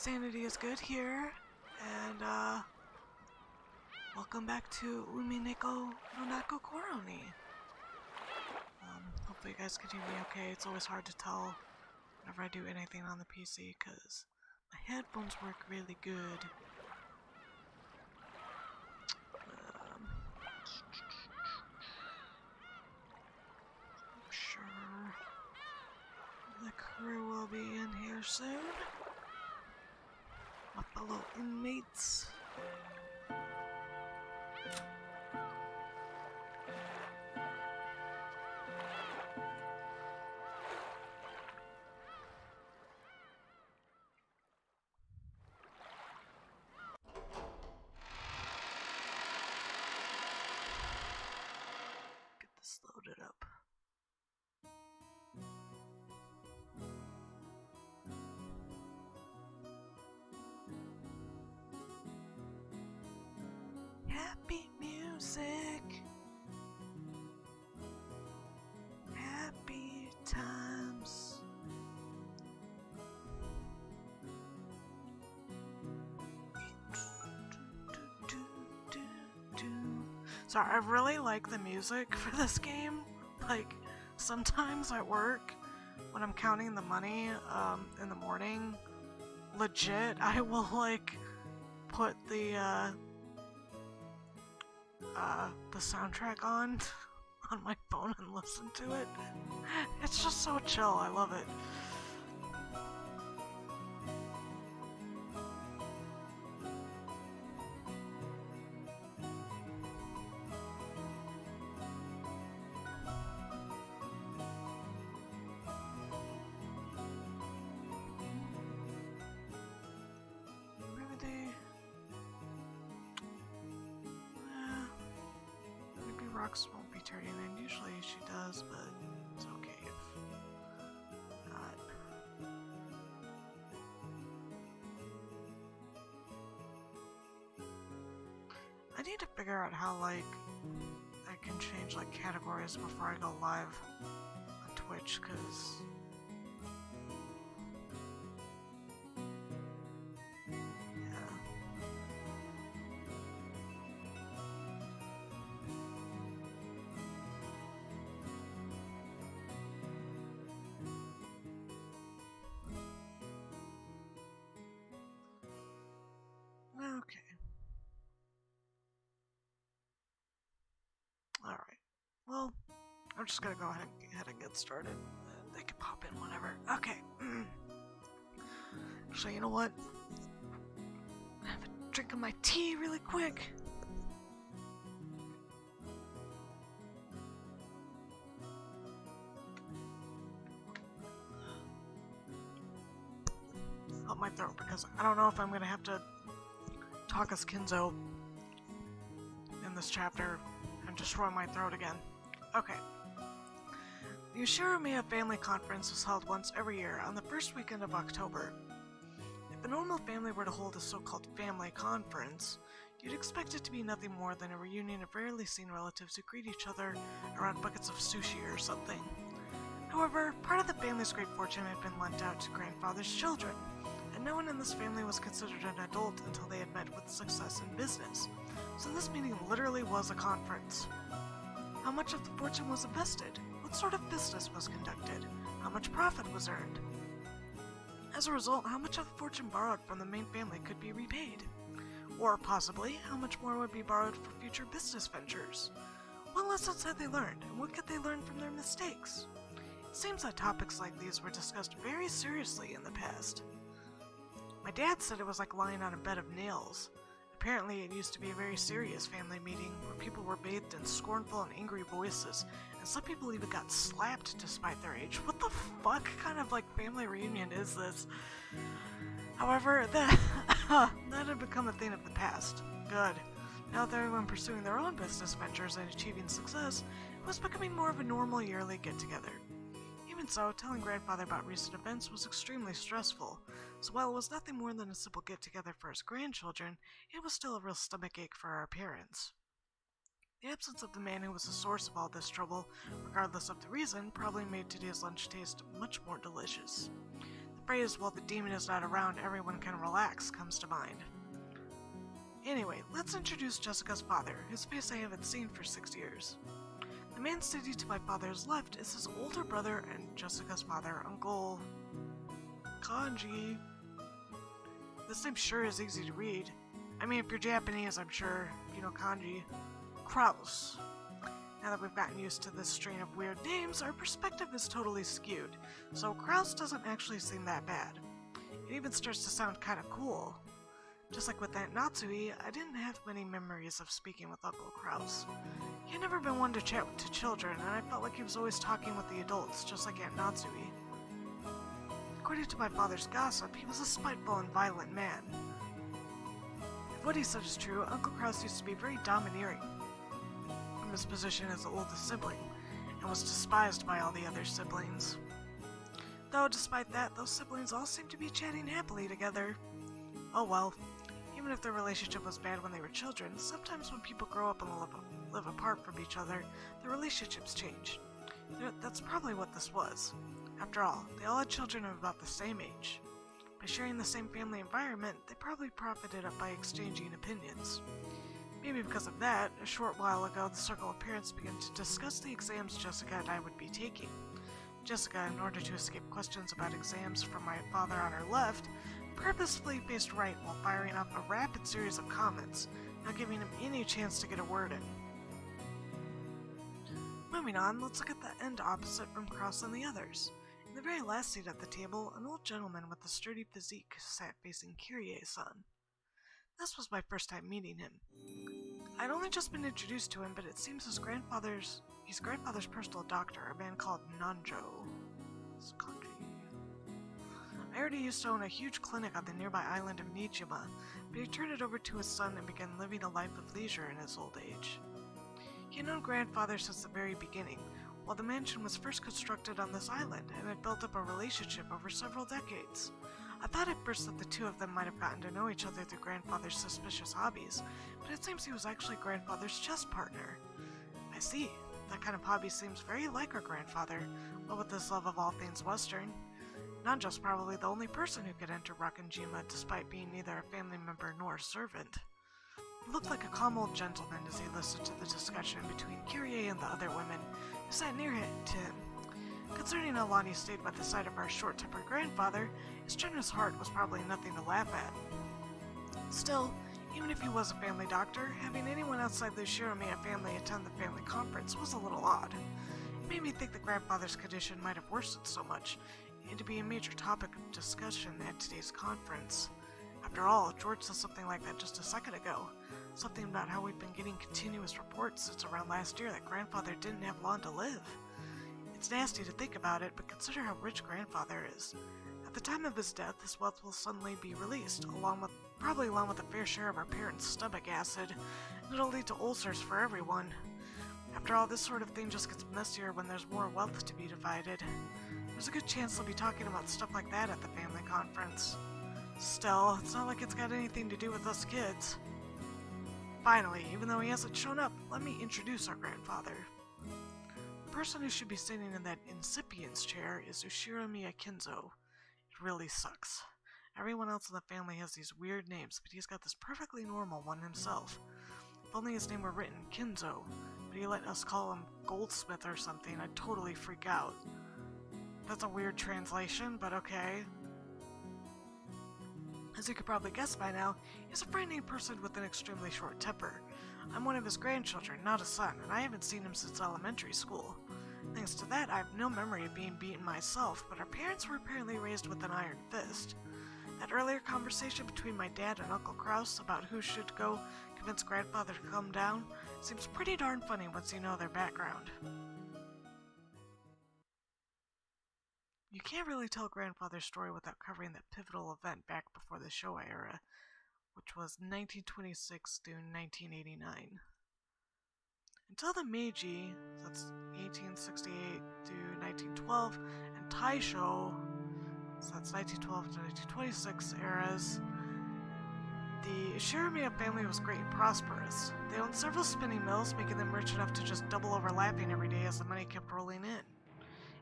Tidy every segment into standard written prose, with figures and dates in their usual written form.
sanity is good here, and welcome back to Umineko no Naku Koro. Hopefully you guys can hear me okay. It's always hard to tell whenever I do anything on the PC because my headphones work really good. I'm sure the crew will be in here soon. My fellow inmates. Get this loaded up. Happy music. Happy times. Sorry, I really like the music for this game. Like, sometimes at work, when I'm counting the money in the morning, legit, I will like put the soundtrack on my phone and listen to it. It's just so chill. I love it. Rocks won't be turning in. Usually she does, but it's okay if not. I need to figure out how, like, I can change, like, categories before I go live on Twitch, because okay. Alright. Well, I'm just gonna go ahead and get started. They can pop in whenever. Okay. So, you know what? I have a drink of my tea really quick. Help my throat because I don't know if I'm gonna have to talk as Kinzo in this chapter and destroy my throat again. Okay. The Ushiromiya Family Conference was held once every year on the first weekend of October. If a normal family were to hold a so-called family conference, you'd expect it to be nothing more than a reunion of rarely seen relatives who greet each other around buckets of sushi or something. However, part of the family's great fortune had been lent out to grandfather's children, and no one in this family was considered an adult until they had met with success in business, so this meeting literally was a conference. How much of the fortune was invested? What sort of business was conducted? How much profit was earned? As a result, how much of the fortune borrowed from the main family could be repaid? Or possibly, how much more would be borrowed for future business ventures? What lessons had they learned, and what could they learn from their mistakes? It seems that topics like these were discussed very seriously in the past. My dad said it was like lying on a bed of nails. Apparently, it used to be a very serious family meeting where people were bathed in scornful and angry voices, and some people even got slapped despite their age. What the fuck kind of, like, family reunion is this? However, that had become a thing of the past. Good. Now with everyone pursuing their own business ventures and achieving success, it was becoming more of a normal yearly get-together. Even so, telling grandfather about recent events was extremely stressful, so while it was nothing more than a simple get-together for his grandchildren, it was still a real stomachache for our parents. The absence of the man who was the source of all this trouble, regardless of the reason, probably made today's lunch taste much more delicious. The phrase, "while the demon is not around, everyone can relax," comes to mind. Anyway, let's introduce Jessica's father, whose face I haven't seen for 6 years. The man sitting to my father's left is his older brother and Jessica's father, Uncle Kanji. This name sure is easy to read. I mean, if you're Japanese, I'm sure you know kanji. Kraus. Now that we've gotten used to this strain of weird names, our perspective is totally skewed, so Kraus doesn't actually seem that bad. It even starts to sound kinda cool. Just like with Aunt Natsui, I didn't have many memories of speaking with Uncle Kraus. He had never been one to chat to children, and I felt like he was always talking with the adults, just like Aunt Natsui. According to my father's gossip, he was a spiteful and violent man. If what he said is true, Uncle Kraus used to be very domineering from his position as the oldest sibling, and was despised by all the other siblings. Though, despite that, those siblings all seemed to be chatting happily together. Oh well. Even if their relationship was bad when they were children, sometimes when people grow up and live apart from each other, their relationships change. That's probably what this was. After all, they all had children of about the same age. By sharing the same family environment, they probably profited by exchanging opinions. Maybe because of that, a short while ago the circle of parents began to discuss the exams Jessica and I would be taking. Jessica, in order to escape questions about exams from my father on her left, purposefully faced right while firing off a rapid series of comments, not giving him any chance to get a word in. Moving on, let's look at the end opposite from Kraus and the others. In the very last seat at the table, an old gentleman with a sturdy physique sat facing Kyrie-san. This was my first time meeting him. I'd only just been introduced to him, but it seems his grandfather's personal doctor, a man called Nanjo. I already used to own a huge clinic on the nearby island of Nijima, but he turned it over to his son and began living a life of leisure in his old age. He had known grandfather since the very beginning, while the mansion was first constructed on this island and had built up a relationship over several decades. I thought at first that the two of them might have gotten to know each other through grandfather's suspicious hobbies, but it seems he was actually grandfather's chess partner. I see. That kind of hobby seems very like our grandfather, but with his love of all things Western. Nanjo's probably the only person who could enter Rakanjima despite being neither a family member nor a servant. He looked like a calm old gentleman as he listened to the discussion between Kyrie and the other women who sat near to him. Concerning how long he stayed by the side of our short-tempered grandfather, his generous heart was probably nothing to laugh at. Still, even if he was a family doctor, having anyone outside the Shiromiya family attend the family conference was a little odd. It made me think that grandfather's condition might have worsened so much, and to be a major topic of discussion at today's conference. After all, George said something like that just a second ago. Something about how we've been getting continuous reports since around last year that grandfather didn't have long to live. It's nasty to think about it, but consider how rich grandfather is. At the time of his death, his wealth will suddenly be released, probably along with a fair share of our parents' stomach acid, and it'll lead to ulcers for everyone. After all, this sort of thing just gets messier when there's more wealth to be divided. There's a good chance they'll be talking about stuff like that at the family conference. Still, it's not like it's got anything to do with us kids. Finally, even though he hasn't shown up, let me introduce our grandfather. The person who should be sitting in that incipience chair is Ushiromiya Kinzo. It really sucks. Everyone else in the family has these weird names, but he's got this perfectly normal one himself. If only his name were written Kinzo, but he let us call him Goldsmith or something, I'd totally freak out. That's a weird translation, but okay. As you could probably guess by now, he's a frightening person with an extremely short temper. I'm one of his grandchildren, not a son, and I haven't seen him since elementary school. Thanks to that, I have no memory of being beaten myself, but our parents were apparently raised with an iron fist. That earlier conversation between my dad and Uncle Kraus about who should go convince grandfather to come down seems pretty darn funny once you know their background. You can't really tell grandfather's story without covering that pivotal event back before the Showa era, which was 1926 through 1989. Until the Meiji, that's 1868 to 1912, and Taisho, so that's 1912 to 1926 eras, the Shiromiya family was great and prosperous. They owned several spinning mills, making them rich enough to just double overlapping every day as the money kept rolling in.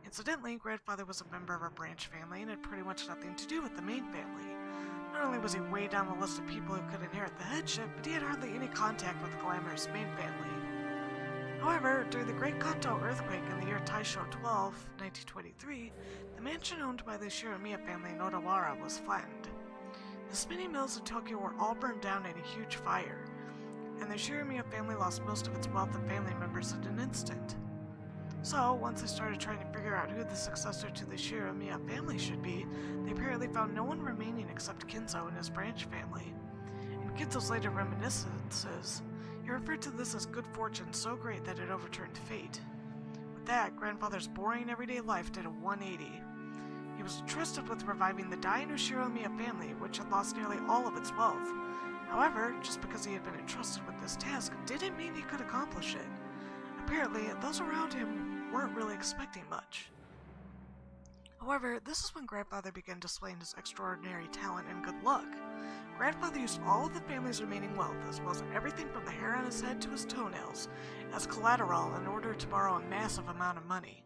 In Incidentally, Grandfather was a member of a branch family and had pretty much nothing to do with the main family. Not only was he way down the list of people who could inherit the headship, but he had hardly any contact with the glamorous main family. However, during the Great Kanto earthquake in the year Taisho 12, 1923, the mansion owned by the Shiramiya family in Odawara was flattened. The spinning mills in Tokyo were all burned down in a huge fire, and the Shiramiya family lost most of its wealth and family members in an instant. So, once they started trying to figure out who the successor to the Shiramiya family should be, they apparently found no one remaining except Kinzo and his branch family. In Kinzo's later reminiscences, he referred to this as good fortune so great that it overturned fate. With that, Grandfather's boring everyday life did a 180. He was entrusted with reviving the dying Shiramiya family, which had lost nearly all of its wealth. However, just because he had been entrusted with this task didn't mean he could accomplish it. Apparently, those around him weren't really expecting much. However, this is when Grandfather began displaying his extraordinary talent and good luck. Grandfather used all of the family's remaining wealth, as well as everything from the hair on his head to his toenails, as collateral in order to borrow a massive amount of money.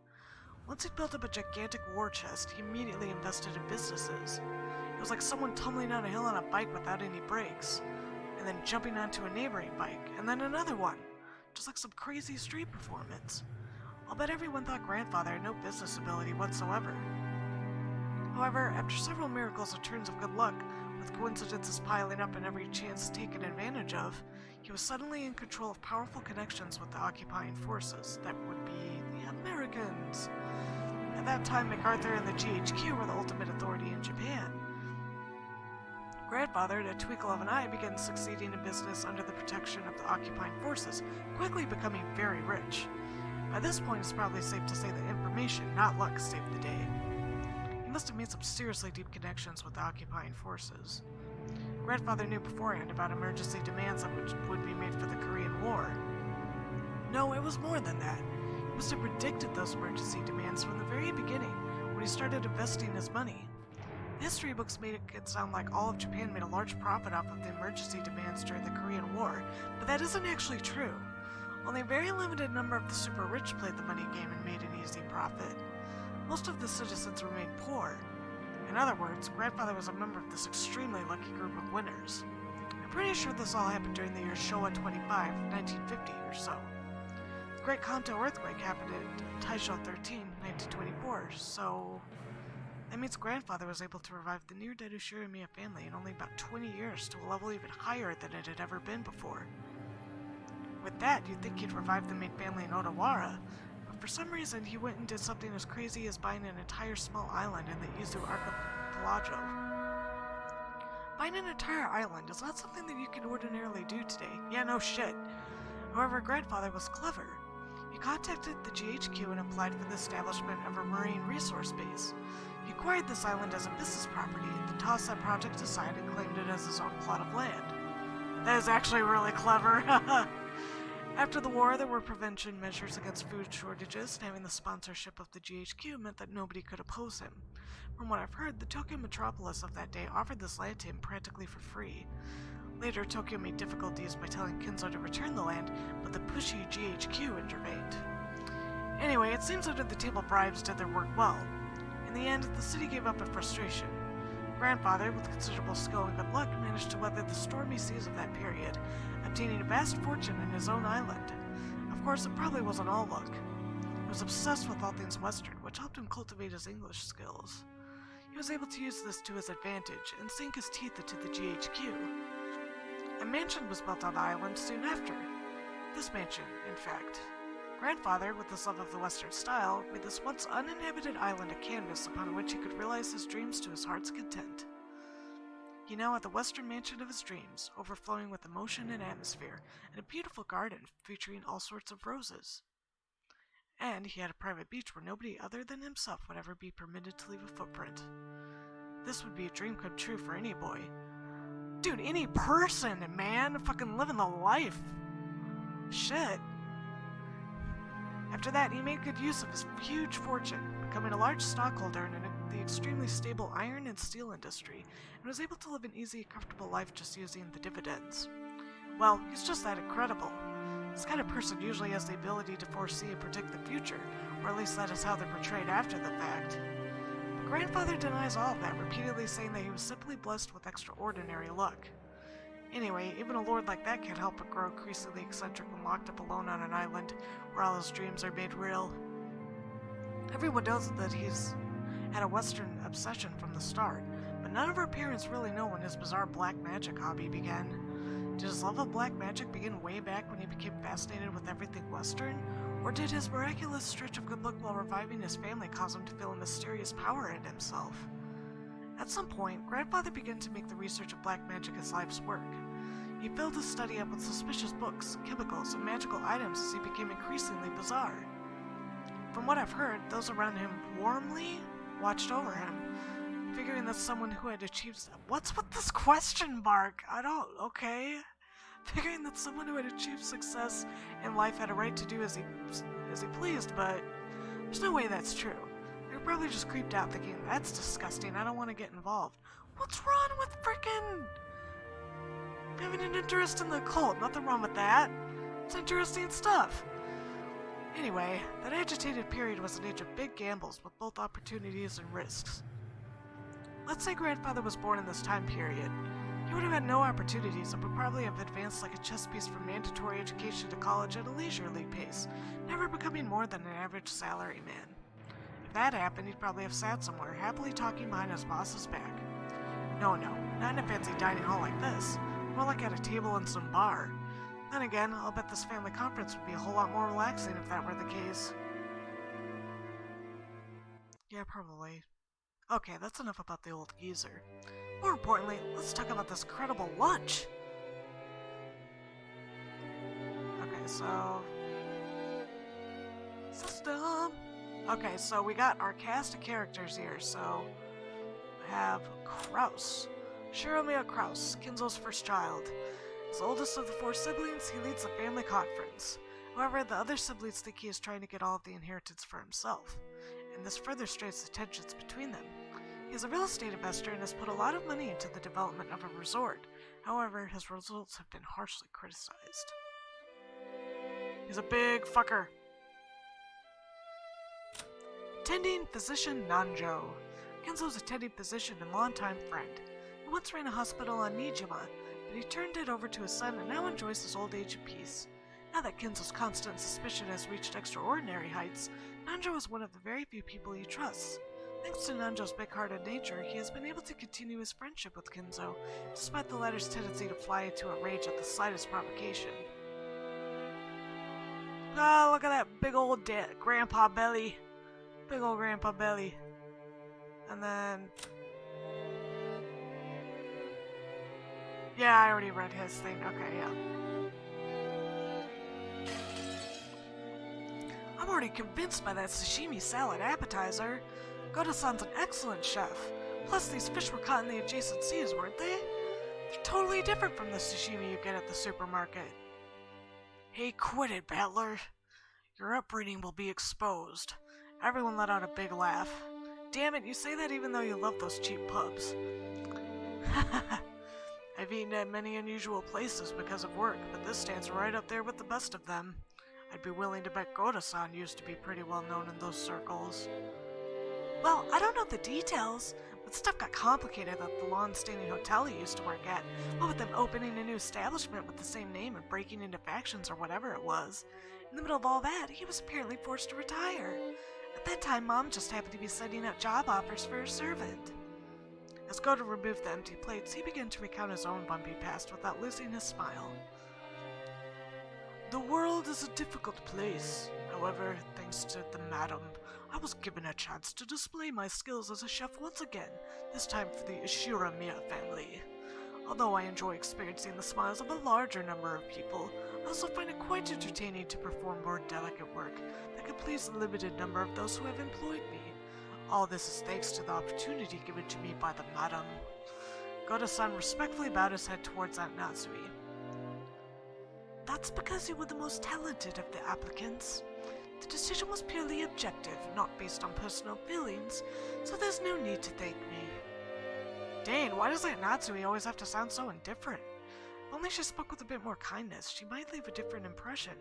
Once he'd built up a gigantic war chest, he immediately invested in businesses. It was like someone tumbling down a hill on a bike without any brakes, and then jumping onto a neighboring bike, and then another one, just like some crazy street performance. I'll bet everyone thought Grandfather had no business ability whatsoever. However, after several miracles and turns of good luck, with coincidences piling up and every chance taken advantage of, he was suddenly in control of powerful connections with the occupying forces, that would be the Americans. At that time, MacArthur and the GHQ were the ultimate authority in Japan. Grandfather, at a twinkle of an eye, began succeeding in business under the protection of the occupying forces, quickly becoming very rich. By this point, it's probably safe to say that information, not luck, saved the day. He must have made some seriously deep connections with the occupying forces. Grandfather knew beforehand about emergency demands that would be made for the Korean War. No, it was more than that. He must have predicted those emergency demands from the very beginning, when he started investing his money. History books made it sound like all of Japan made a large profit off of the emergency demands during the Korean War, but that isn't actually true. Only a very limited number of the super rich played the money game and made an easy profit. Most of the citizens remained poor. In other words, Grandfather was a member of this extremely lucky group of winners. I'm pretty sure this all happened during the year Showa 25, 1950 or so. The Great Kanto earthquake happened in Taisho 13, 1924, so that means Grandfather was able to revive the near-dead Shiramiya family in only about 20 years to a level even higher than it had ever been before. With that, you'd think he'd revive the main family in Odawara, but for some reason he went and did something as crazy as buying an entire small island in the Izu archipelago. Buying an entire island is not something that you can ordinarily do today. Yeah, no shit. However, Grandfather was clever. He contacted the GHQ and applied for the establishment of a marine resource base. He acquired this island as a business property, then tossed that project aside and claimed it as his own plot of land. That is actually really clever. After the war, there were prevention measures against food shortages, and having the sponsorship of the GHQ meant that nobody could oppose him. From what I've heard, the Tokyo metropolis of that day offered this land to him practically for free. Later, Tokyo made difficulties by telling Kinzo to return the land, but the pushy GHQ intervened. Anyway, it seems under-the-table bribes did their work well. In the end, the city gave up in frustration. Grandfather, with considerable skill and good luck, managed to weather the stormy seas of that period, obtaining a vast fortune in his own island. Of course, it probably wasn't all luck. He was obsessed with all things Western, which helped him cultivate his English skills. He was able to use this to his advantage and sink his teeth into the GHQ. A mansion was built on the island soon after. This mansion, in fact. Grandfather, with his love of the Western style, made this once uninhabited island a canvas upon which he could realize his dreams to his heart's content. He now had the Western mansion of his dreams, overflowing with emotion and atmosphere, and a beautiful garden featuring all sorts of roses. And he had a private beach where nobody other than himself would ever be permitted to leave a footprint. This would be a dream come true for any boy. Dude, any person, man, fucking living the life. Shit. After that, he made good use of his huge fortune, becoming a large stockholder in the extremely stable iron and steel industry, and was able to live an easy, comfortable life just using the dividends. Well, he's just that incredible. This kind of person usually has the ability to foresee and predict the future, or at least that is how they're portrayed after the fact. But Grandfather denies all of that, repeatedly saying that he was simply blessed with extraordinary luck. Anyway, even a lord like that can't help but grow increasingly eccentric when locked up alone on an island where all his dreams are made real. Everyone knows that he's had a Western obsession from the start, but none of our parents really know when his bizarre black magic hobby began. Did his love of black magic begin way back when he became fascinated with everything Western? Or did his miraculous stretch of good luck while reviving his family cause him to feel a mysterious power in himself? At some point, Grandfather began to make the research of black magic his life's work. He filled his study up with suspicious books, chemicals, and magical items as he became increasingly bizarre. From what I've heard, those around him warmly watched over him, figuring that someone who had achieved... What's with this question mark? Okay. Figuring that someone who had achieved success in life had a right to do as he pleased, but there's no way that's true. They were probably just creeped out thinking, that's disgusting, I don't want to get involved. What's wrong with frickin' having an interest in the occult? Nothing wrong with that. It's interesting stuff. Anyway, that agitated period was an age of big gambles with both opportunities and risks. Let's say Grandfather was born in this time period. He would have had no opportunities and would probably have advanced like a chess piece from mandatory education to college at a leisurely pace, never becoming more than an average salary man. If that happened, he'd probably have sat somewhere, happily talking behind his boss's back. No, not in a fancy dining hall like this, more like at a table in some bar. Then again, I'll bet this family conference would be a whole lot more relaxing if that were the case. Yeah, probably. Okay, that's enough about the old geezer. More importantly, let's talk about this incredible lunch! Okay, so... System! Okay, so we got our cast of characters here, so... We have Kraus. Shiromia Kraus, Kinzo's first child. As the oldest of the 4 siblings, he leads the family conference. However, the other siblings think he is trying to get all of the inheritance for himself, and this further strains the tensions between them. He is a real estate investor and has put a lot of money into the development of a resort. However, his results have been harshly criticized. He's a big fucker. Attending physician Nanjo. Kenzo's attending physician and longtime friend. He once ran a hospital on Nijima, but he turned it over to his son and now enjoys his old age in peace. Now that Kenzo's constant suspicion has reached extraordinary heights, Nanjo is one of the very few people he trusts. Thanks to Nanjo's big-hearted nature, he has been able to continue his friendship with Kinzo, despite the latter's tendency to fly into a rage at the slightest provocation. Ah, look at that big old grandpa belly. Big old grandpa belly. And then... Yeah, I already read his thing. Okay, yeah. I'm already convinced by that sashimi salad appetizer. Goda-san's an excellent chef. Plus, these fish were caught in the adjacent seas, weren't they? They're totally different from the sashimi you get at the supermarket. Hey, quit it, Battler. Your upbringing will be exposed. Everyone let out a big laugh. Damn it, you say that even though you love those cheap pubs. I've eaten at many unusual places because of work, but this stands right up there with the best of them. I'd be willing to bet Goda-san used to be pretty well known in those circles. Well, I don't know the details, but stuff got complicated at the long-standing hotel he used to work at. What with them opening a new establishment with the same name and breaking into factions or whatever it was. In the middle of all that, he was apparently forced to retire. At that time, Mom just happened to be sending out job offers for her servant. As Goda removed the empty plates, he began to recount his own bumpy past without losing his smile. The world is a difficult place. However, thanks to the madam, I was given a chance to display my skills as a chef once again, this time for the Shiromia family. Although I enjoy experiencing the smiles of a larger number of people, I also find it quite entertaining to perform more delicate work that could please the limited number of those who have employed me. All this is thanks to the opportunity given to me by the madam. Goda-san respectfully bowed his head towards Aunt Natsui. That's because you were the most talented of the applicants. The decision was purely objective, not based on personal feelings, so there's no need to thank me. Dang, why does Aunt Natsui always have to sound so indifferent? If only she spoke with a bit more kindness, she might leave a different impression.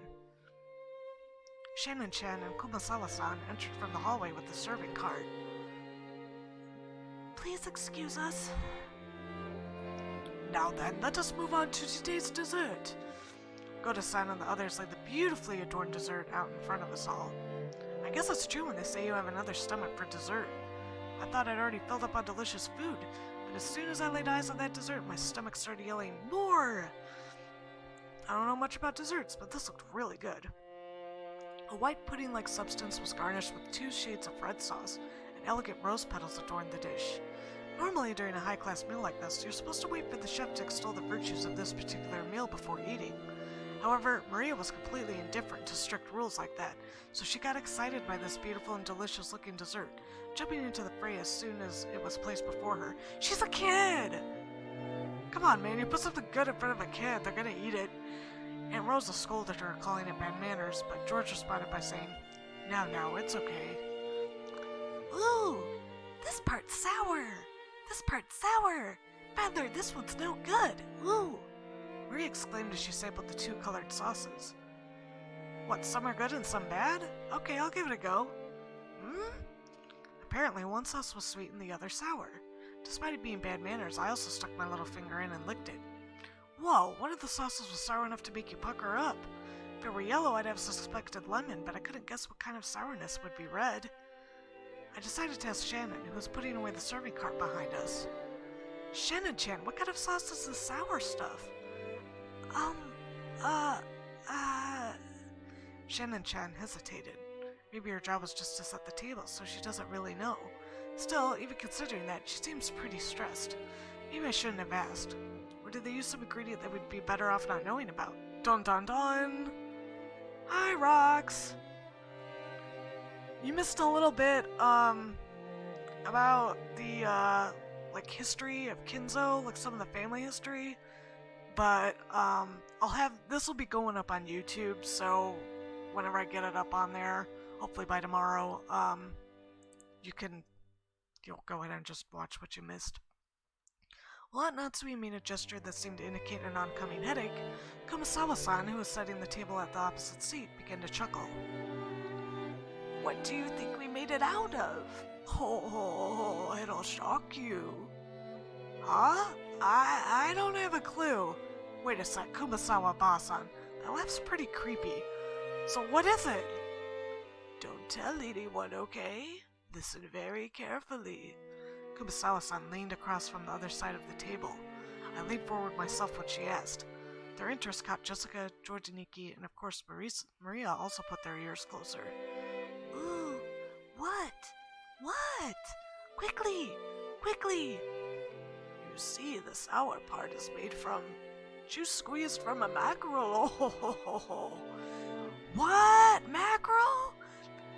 Shannon-chan and Kumasawa-san entered from the hallway with the serving cart. Please excuse us. Now then, let us move on to today's dessert. Goda-san and the others laid the beautifully adorned dessert out in front of us all. I guess it's true when they say you have another stomach for dessert. I thought I'd already filled up on delicious food, but as soon as I laid eyes on that dessert, my stomach started yelling, "More!" I don't know much about desserts, but this looked really good. A white pudding-like substance was garnished with 2 shades of red sauce, and elegant rose petals adorned the dish. Normally, during a high-class meal like this, you're supposed to wait for the chef to extol the virtues of this particular meal before eating. However, Maria was completely indifferent to strict rules like that, so she got excited by this beautiful and delicious-looking dessert, jumping into the fray as soon as it was placed before her. She's a kid! Come on, man, you put something good in front of a kid, they're gonna eat it. Aunt Rosa scolded her, calling it bad manners, but George responded by saying, No, it's okay. Ooh, this part's sour! This part's sour! Badler, this one's no good! Ooh! Maria exclaimed as she sampled the 2 colored sauces. What, some are good and some bad? Okay, I'll give it a go. Apparently, one sauce was sweet and the other sour. Despite it being bad manners, I also stuck my little finger in and licked it. Whoa, one of the sauces was sour enough to make you pucker up. If it were yellow, I'd have suspected lemon, but I couldn't guess what kind of sourness would be red. I decided to ask Shannon, who was putting away the serving cart behind us. Shannon-chan, what kind of sauce is this sour stuff? Shannon-chan hesitated. Maybe her job was just to set the table, so she doesn't really know. Still, even considering that, she seems pretty stressed. Maybe I shouldn't have asked. Or did they use some ingredient that we'd be better off not knowing about? Dun dun dun! Hi, Rox! You missed a little bit, about the, history of Kinzo, like some of the family history. But, this will be going up on YouTube, so whenever I get it up on there, hopefully by tomorrow, you can, go ahead and just watch what you missed. While Aunt Natsui made a gesture that seemed to indicate an oncoming headache, Kumasawa-san, who was setting the table at the opposite seat, began to chuckle. What do you think we made it out of? Oh, it'll shock you. Huh? I don't have a clue. Wait a sec, Kumasawa-ba-san. That laugh's pretty creepy. So what is it? Don't tell anyone, okay? Listen very carefully. Kumasawa-san leaned across from the other side of the table. I leaned forward myself when she asked. Their interest caught Jessica, Jordaniki, and of course Maria also put their ears closer. Ooh, what? What? Quickly! Quickly! You see, the sour part is made from juice squeezed from a mackerel. Oh. What? Mackerel?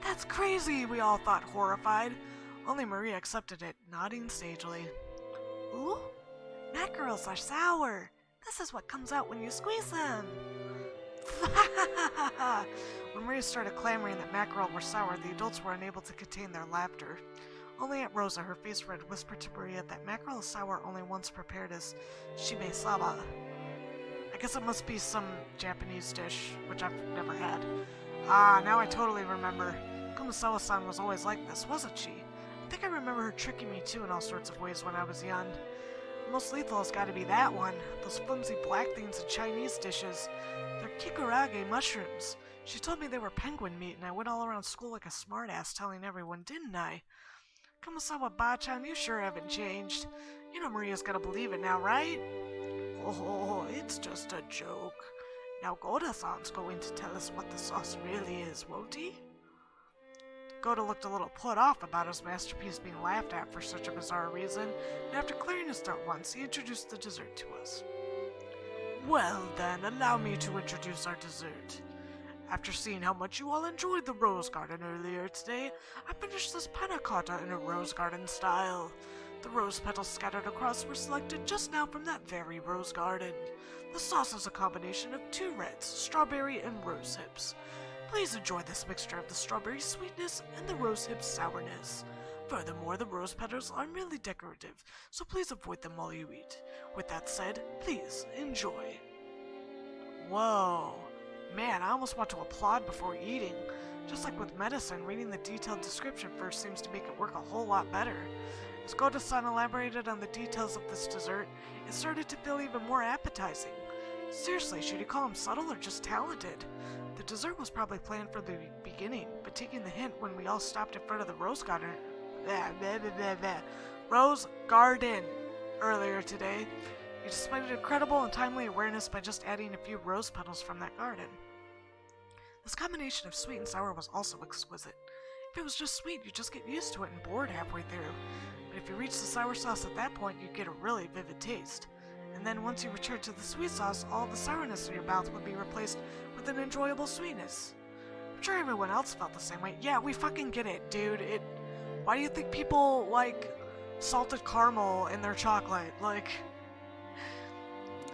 That's crazy, we all thought, horrified. Only Maria accepted it, nodding sagely. Ooh, mackerels are sour. This is what comes out when you squeeze them. When Maria started clamoring that mackerel were sour, the adults were unable to contain their laughter. Only Aunt Rosa, her face red, whispered to Maria that mackerel is sour only once prepared as shime-saba. I guess it must be some Japanese dish, which I've never had. Ah, now I totally remember. Kumasawa-san was always like this, wasn't she? I think I remember her tricking me too in all sorts of ways when I was young. The most lethal has got to be that one. Those flimsy black things in Chinese dishes. They're kikurage mushrooms. She told me they were penguin meat, and I went all around school like a smartass telling everyone, didn't I? Kumasawa-ba-chan, you sure haven't changed. You know Maria's gonna believe it now, right? Oh, it's just a joke. Now Goda-san's going to tell us what the sauce really is, won't he? Goda looked a little put off about his masterpiece being laughed at for such a bizarre reason, and after clearing his throat once, he introduced the dessert to us. Well then, allow me to introduce our dessert. After seeing how much you all enjoyed the rose garden earlier today, I finished this panna cotta in a rose garden style. The rose petals scattered across were selected just now from that very rose garden. The sauce is a combination of 2 reds, strawberry and rose hips. Please enjoy this mixture of the strawberry sweetness and the rose hip sourness. Furthermore, the rose petals are merely decorative, so please avoid them while you eat. With that said, please enjoy. Whoa. Man, I almost want to applaud before eating. Just like with medicine, reading the detailed description first seems to make it work a whole lot better. As Goto-san elaborated on the details of this dessert, it started to feel even more appetizing. Seriously, should you call him subtle or just talented? The dessert was probably planned from the beginning, but taking the hint when we all stopped in front of the rose garden earlier today, he displayed an incredible and timely awareness by just adding a few rose petals from that garden. This combination of sweet and sour was also exquisite. If it was just sweet, you'd just get used to it and bored halfway through. But if you reach the sour sauce at that point, you'd get a really vivid taste. And then once you return to the sweet sauce, all the sourness in your mouth would be replaced with an enjoyable sweetness. I'm sure everyone else felt the same way. Yeah, we fucking get it, dude. Why do you think people like salted caramel in their chocolate? Like,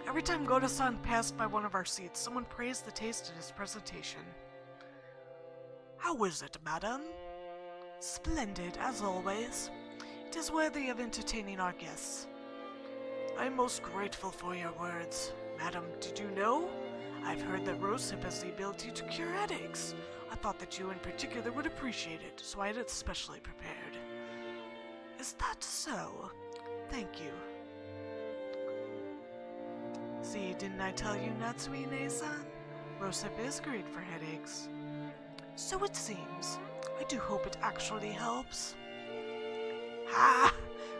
every time Goto-san passed by one of our seats, someone praised the taste in his presentation. How is it, madam? Splendid, as always. It is worthy of entertaining our guests. I am most grateful for your words. Madam, did you know? I've heard that rosehip has the ability to cure headaches. I thought that you in particular would appreciate it, so I had it specially prepared. Is that so? Thank you. See, didn't I tell you, Natsuine-san? Rosehip is great for headaches. So it seems. I do hope it actually helps. Ha!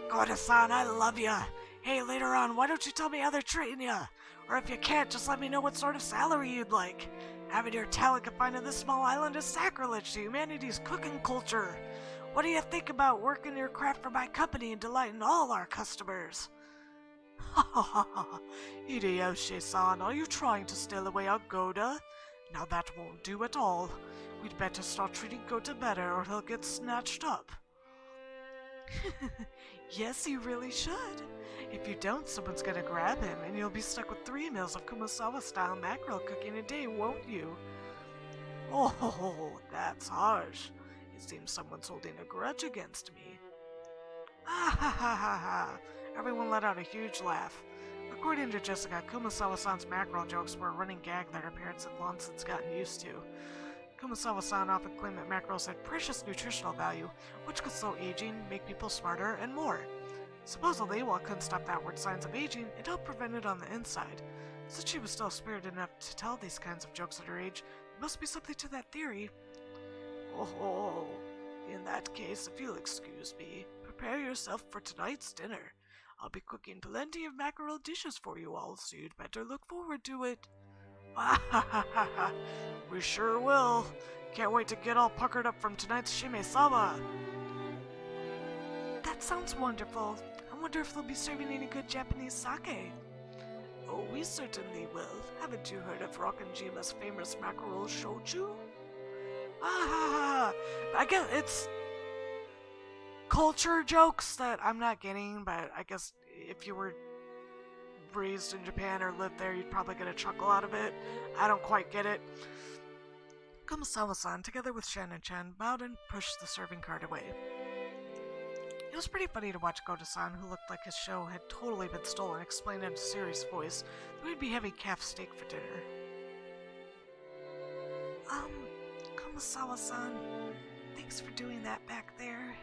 Goto-san, I love ya! Hey, later on, why don't you tell me how they're treating ya? Or if you can't, just let me know what sort of salary you'd like. Having your talent confined to this small island is sacrilege to humanity's cooking culture. What do you think about working your craft for my company and delighting all our customers? Ha ha ha ha. Hideyoshi-san, are you trying to steal away our Goda? Now that won't do at all. We'd better start treating Goda better or he'll get snatched up. Yes, you really should. If you don't, someone's gonna grab him, and you'll be stuck with 3 meals of Kumasawa-style mackerel cooking a day, won't you? Oh, that's harsh. It seems someone's holding a grudge against me. Ah ha ha ha ha. Everyone let out a huge laugh. According to Jessica, Kumasawa-san's mackerel jokes were a running gag that her parents had long since gotten used to. Kumasawa-san often claimed that mackerels had precious nutritional value, which could slow aging, make people smarter, and more. Supposedly, while it couldn't stop the outward signs of aging, it helped prevent it on the inside. Since she was still spirited enough to tell these kinds of jokes at her age, there must be something to that theory. Oh, in that case, if you'll excuse me, prepare yourself for tonight's dinner. I'll be cooking plenty of mackerel dishes for you all, so you'd better look forward to it. We sure will. Can't wait to get all puckered up from tonight's shime-sama. That sounds wonderful. I wonder if they'll be serving any good Japanese sake. Oh, we certainly will. Haven't you heard of Rockenjima's famous mackerel shochu? I guess it's culture jokes that I'm not getting, but I guess if you were raised in Japan or lived there, you'd probably get a chuckle out of it. I don't quite get it. Kumasawa-san, together with Shannon-chan, bowed and pushed the serving cart away. It was pretty funny to watch Goto-san, who looked like his show had totally been stolen, explain in a serious voice that we'd be having calf steak for dinner. Kumasawa-san, thanks for doing that back there.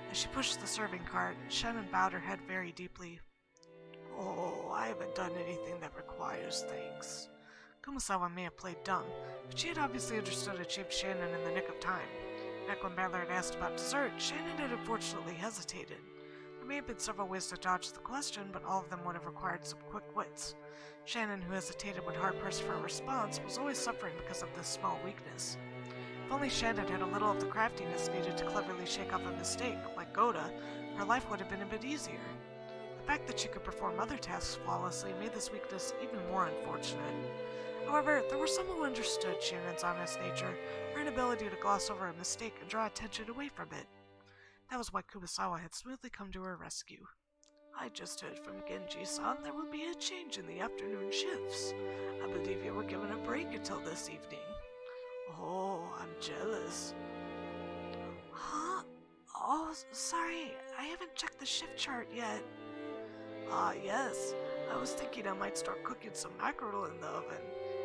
As she pushed the serving cart, Shannon bowed her head very deeply. Oh, I haven't done anything that requires thanks. Kumasawa may have played dumb, but she had obviously understood it shaved Shannon in the nick of time. Back when Ballard had asked about dessert, Shannon had unfortunately hesitated. There may have been several ways to dodge the question, but all of them would have required some quick wits. Shannon, who hesitated when hard-pressed for a response, was always suffering because of this small weakness. If only Shannon had a little of the craftiness needed to cleverly shake off a mistake, like Goda, her life would have been a bit easier. The fact that she could perform other tasks flawlessly made this weakness even more unfortunate. However, there were some who understood Shannon's honest nature, her inability to gloss over a mistake and draw attention away from it. That was why Kumasawa had smoothly come to her rescue. I just heard from Genji-san there will be a change in the afternoon shifts. I believe you were given a break until this evening. Oh, I'm jealous. Huh? Oh, sorry, I haven't checked the shift chart yet. Ah, yes. I was thinking I might start cooking some mackerel in the oven.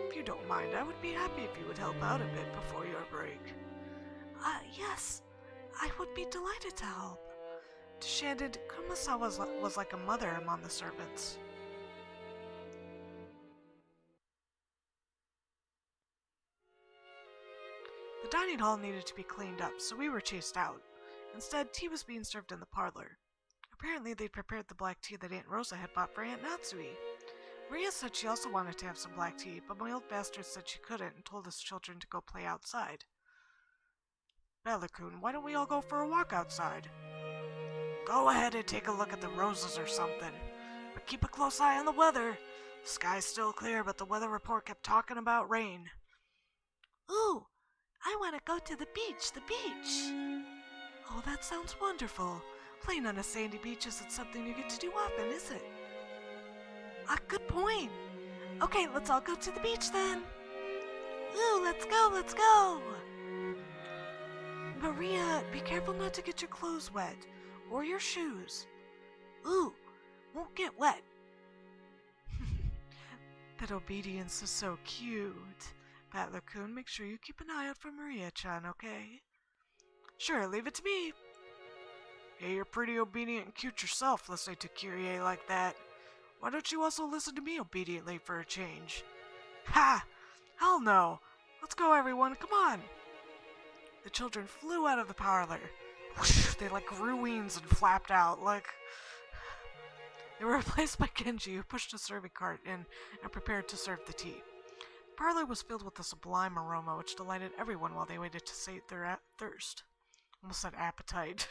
If you don't mind, I would be happy if you would help out a bit before your break. Yes. I would be delighted to help. To Shandon, Kumasa was like a mother among the servants. The dining hall needed to be cleaned up, so we were chased out. Instead, tea was being served in the parlor. Apparently, they'd prepared the black tea that Aunt Rosa had bought for Aunt Natsui. Maria said she also wanted to have some black tea, but my old bastard said she couldn't and told us children to go play outside. Bella-kun, why don't we all go for a walk outside? Go ahead and take a look at the roses or something. But keep a close eye on the weather. The sky's still clear, but the weather report kept talking about rain. Ooh, I want to go to the beach. Oh, that sounds wonderful. Playing on a sandy beach isn't something you get to do often, is it? Good point. Okay, let's all go to the beach then. Ooh, let's go. Maria, be careful not to get your clothes wet. Or your shoes. Ooh, won't get wet. That obedience is so cute. Battler-kun, make sure you keep an eye out for Maria-chan, okay? Sure, leave it to me. Hey, you're pretty obedient and cute yourself, listening to Kyrie like that. Why don't you also listen to me obediently for a change? Ha! Hell no! Let's go, everyone, come on! The children flew out of the parlor. Whoosh, they like grew wings and flapped out, like... They were replaced by Genji, who pushed a serving cart in and prepared to serve the tea. The parlor was filled with a sublime aroma which delighted everyone while they waited to sate their thirst. Almost said appetite.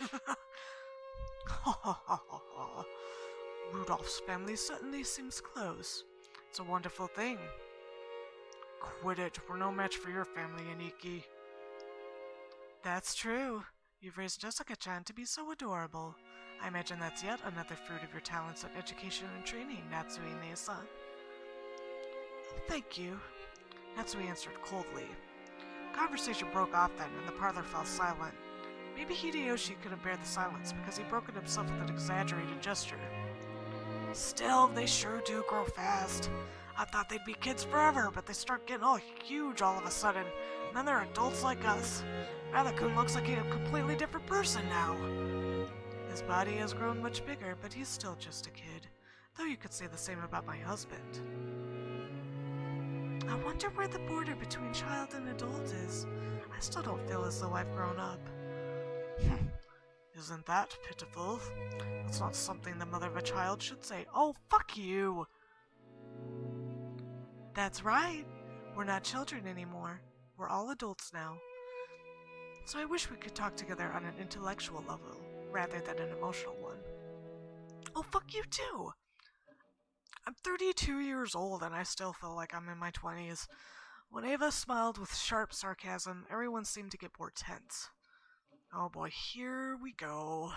Rudolph's family certainly seems close. It's a wonderful thing. Quit it, we're no match for your family, Aniki. That's true. You've raised Jessica-chan to be so adorable. I imagine that's yet another fruit of your talents at education and training, Natsui-ne-san. Thank you. Natsui answered coldly. Conversation broke off then, and the parlor fell silent. Maybe Hideyoshi couldn't bear the silence because he broke it himself with an exaggerated gesture. Still, they sure do grow fast. I thought they'd be kids forever, but they start getting all huge all of a sudden, and then they're adults like us. Battler-kun looks like a completely different person now. His body has grown much bigger, but he's still just a kid, though you could say the same about my husband. I wonder where the border between child and adult is. I still don't feel as though I've grown up. Isn't that pitiful? That's not something the mother of a child should say. Oh, fuck you! That's right. We're not children anymore. We're all adults now. So I wish we could talk together on an intellectual level, rather than an emotional one. Oh, fuck you too! I'm 32 years old and I still feel like I'm in my 20s. When Ava smiled with sharp sarcasm, everyone seemed to get more tense. Oh boy, here we go.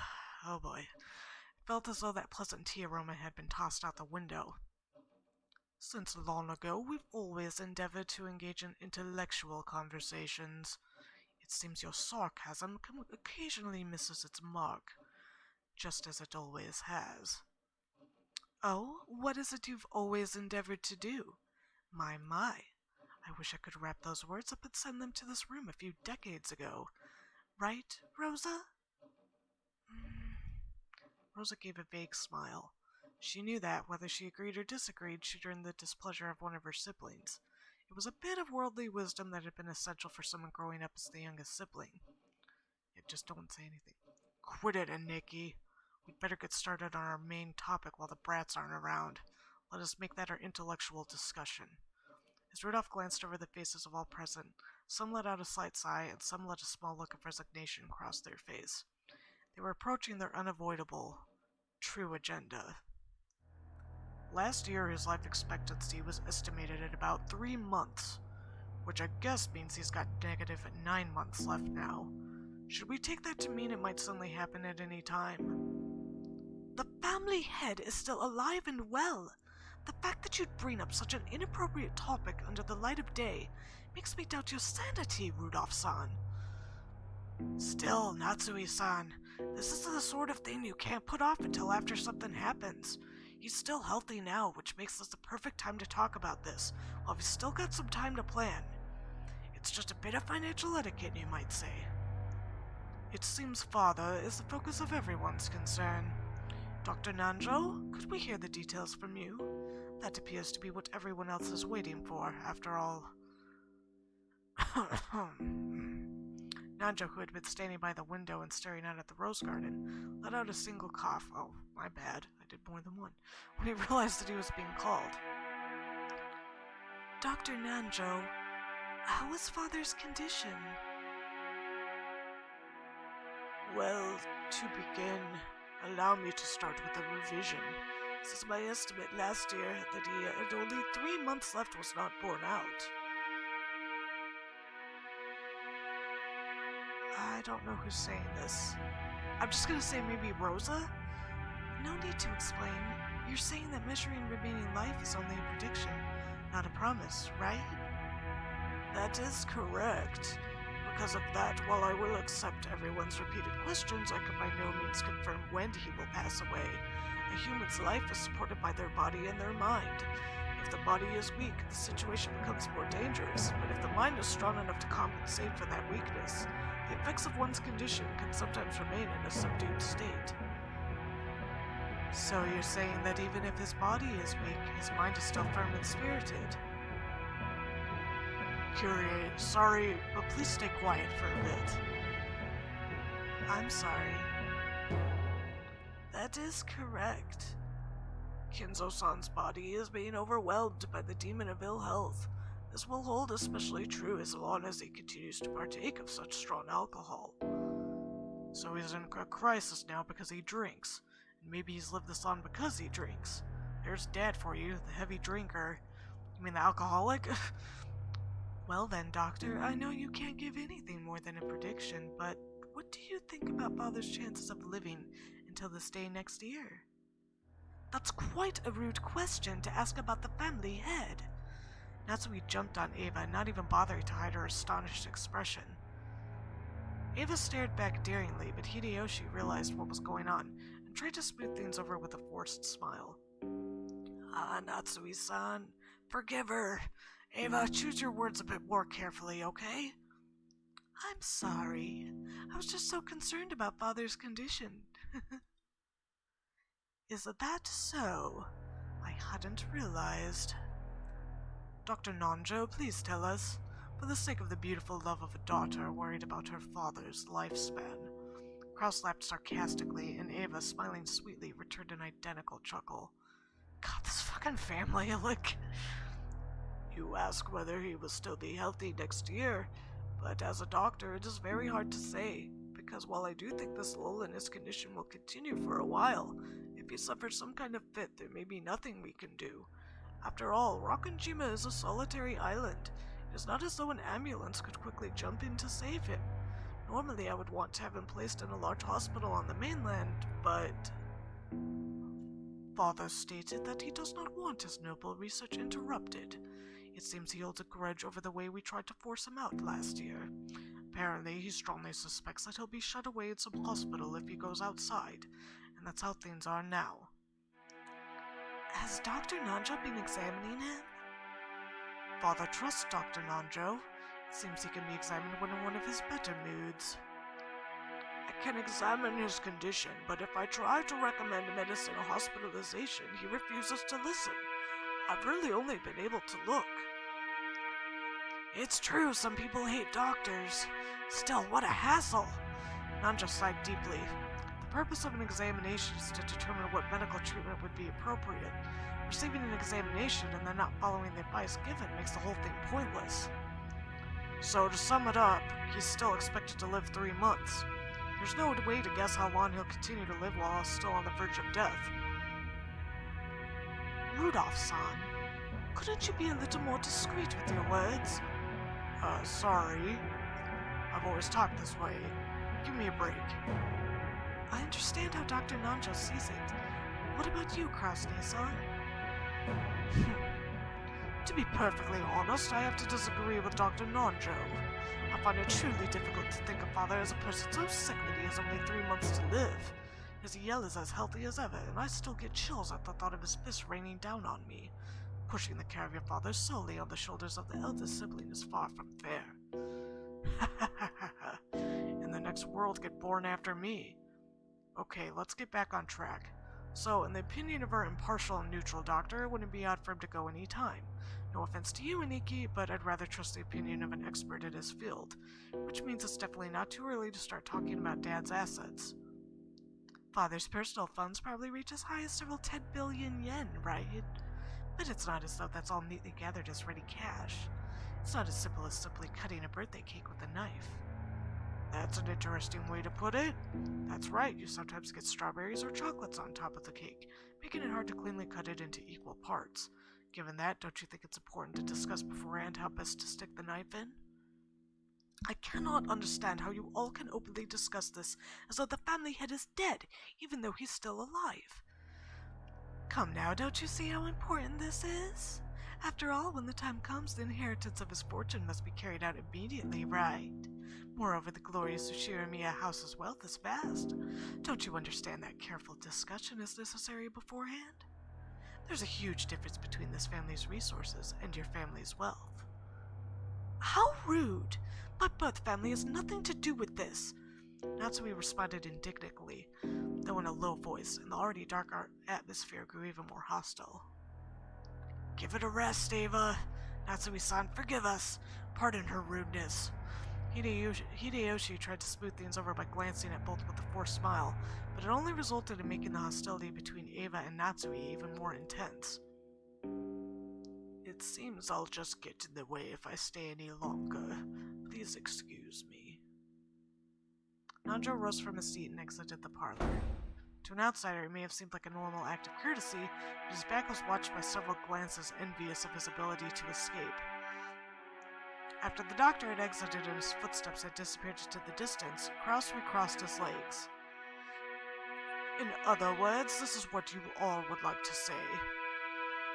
Oh boy. It felt as though that pleasant tea aroma had been tossed out the window. Since long ago, we've always endeavored to engage in intellectual conversations. It seems your sarcasm occasionally misses its mark, just as it always has. Oh, what is it you've always endeavored to do? My. I wish I could wrap those words up and send them to this room a few decades ago. Right, Rosa? Rosa gave a vague smile. She knew that, whether she agreed or disagreed, she'd earned the displeasure of one of her siblings. It was a bit of worldly wisdom that had been essential for someone growing up as the youngest sibling. Yet just don't say anything. Quit it, Aniki. We'd better get started on our main topic while the brats aren't around. Let us make that our intellectual discussion. As Rudolph glanced over the faces of all present, some let out a slight sigh and some let a small look of resignation cross their face. They were approaching their unavoidable, true agenda. Last year, his life expectancy was estimated at about 3 months, which I guess means he's got negative 9 months left now. Should we take that to mean it might suddenly happen at any time? The family head is still alive and well. The fact that you'd bring up such an inappropriate topic under the light of day makes me doubt your sanity, Rudolph-san. Still, Natsui-san, This is the sort of thing you can't put off until after something happens. He's still healthy now, which makes this the perfect time to talk about this, while we've still got some time to plan. It's just a bit of financial etiquette, you might say. It seems Father is the focus of everyone's concern. Dr. Nanjo, could we hear the details from you? That appears to be what everyone else is waiting for, after all. Nanjo, who had been standing by the window and staring out at the rose garden, let out a single cough. Oh, my bad, I did more than one, when he realized that he was being called. Dr. Nanjo, how is Father's condition? Well, to begin, allow me to start with a revision. Since my estimate last year that he had only 3 months left was not borne out. I don't know who's saying this. I'm just gonna say maybe Rosa? No need to explain. You're saying that measuring remaining life is only a prediction, not a promise, right? That is correct. Because of that, while I will accept everyone's repeated questions, I can by no means confirm when he will pass away. A human's life is supported by their body and their mind. If the body is weak, the situation becomes more dangerous, but if the mind is strong enough to compensate for that weakness, the effects of one's condition can sometimes remain in a subdued state. So you're saying that even if his body is weak, his mind is still firm and spirited? Curie, sorry, but please stay quiet for a bit. I'm sorry. That is correct. Kinzo-san's body is being overwhelmed by the demon of ill health. This will hold especially true as long as he continues to partake of such strong alcohol. So he's in a crisis now because he drinks, and maybe he's lived this on because he drinks. There's Dad for you, the heavy drinker. You mean the alcoholic? Well then, Doctor, I know you can't give anything more than a prediction, but what do you think about Father's chances of living until this day next year? That's quite a rude question to ask about the family head. Natsui jumped on Ava, not even bothering to hide her astonished expression. Ava stared back daringly, but Hideyoshi realized what was going on and tried to smooth things over with a forced smile. Ah, Natsui-san, forgive her. Ava, choose your words a bit more carefully, okay? I'm sorry. I was just so concerned about Father's condition. Is that so? I hadn't realized. Dr. Nanjo, please tell us, for the sake of the beautiful love of a daughter worried about her father's lifespan. Kraus laughed sarcastically, and Ava, smiling sweetly, returned an identical chuckle. God, this fucking family, like... You ask whether he will still be healthy next year, but as a doctor it is very hard to say, because while I do think this lull in his condition will continue for a while, if he suffers some kind of fit there may be nothing we can do. After all, Rakunjima is a solitary island. It is not as though an ambulance could quickly jump in to save him. Normally I would want to have him placed in a large hospital on the mainland, but... Father stated that he does not want his noble research interrupted. It seems he holds a grudge over the way we tried to force him out last year. Apparently, he strongly suspects that he'll be shut away in some hospital if he goes outside, and that's how things are now. Has Dr. Nanjo been examining him? Father trusts Dr. Nanjo. It seems he can be examined when in one of his better moods. I can examine his condition, but if I try to recommend medicine or hospitalization, he refuses to listen. I've really only been able to look. It's true, some people hate doctors. Still, what a hassle! Nanjo sighed deeply. The purpose of an examination is to determine what medical treatment would be appropriate. Receiving an examination and then not following the advice given makes the whole thing pointless. So, to sum it up, he's still expected to live 3 months. There's no way to guess how long he'll continue to live while still on the verge of death. Rudolph-san, couldn't you be a little more discreet with your words? Sorry. I've always talked this way. Give me a break. I understand how Dr. Nanjo sees it. What about you, Krasny-san? To be perfectly honest, I have to disagree with Dr. Nanjo. I find it truly difficult to think of Father as a person so sick that he has only 3 months to live. His yell is as healthy as ever, and I still get chills at the thought of his fist raining down on me. Pushing the care of your father solely on the shoulders of the eldest sibling is far from fair. And the next world get born after me. Okay, let's get back on track. So, in the opinion of our impartial and neutral doctor, it wouldn't be odd for him to go any time. No offense to you, Aniki, but I'd rather trust the opinion of an expert in his field, which means it's definitely not too early to start talking about Dad's assets. Father's personal funds probably reach as high as several 10 billion yen, right? But it's not as though that's all neatly gathered as ready cash. It's not as simple as simply cutting a birthday cake with a knife. That's an interesting way to put it. That's right, you sometimes get strawberries or chocolates on top of the cake, making it hard to cleanly cut it into equal parts. Given that, don't you think it's important to discuss beforehand how best to stick the knife in? I cannot understand how you all can openly discuss this as though the family head is dead, even though he's still alive. Come now, don't you see how important this is? After all, when the time comes, the inheritance of his fortune must be carried out immediately, right? Moreover, the glorious Ushiramiya house's wealth is vast. Don't you understand that careful discussion is necessary beforehand? There's a huge difference between this family's resources and your family's wealth. How rude! My birth family has nothing to do with this. Natsumi responded indignantly, though in a low voice, and the already dark atmosphere grew even more hostile. Give it a rest, Ava. Natsumi-san, forgive us. Pardon her rudeness. Hideyoshi tried to smooth things over by glancing at both with a forced smile, but it only resulted in making the hostility between Ava and Natsumi even more intense. It seems I'll just get in the way if I stay any longer. Please excuse me. Nanjo rose from his seat and exited the parlor. To an outsider, it may have seemed like a normal act of courtesy, but his back was watched by several glances envious of his ability to escape. After the doctor had exited and his footsteps had disappeared into the distance, Kraus recrossed his legs. In other words, this is what you all would like to say.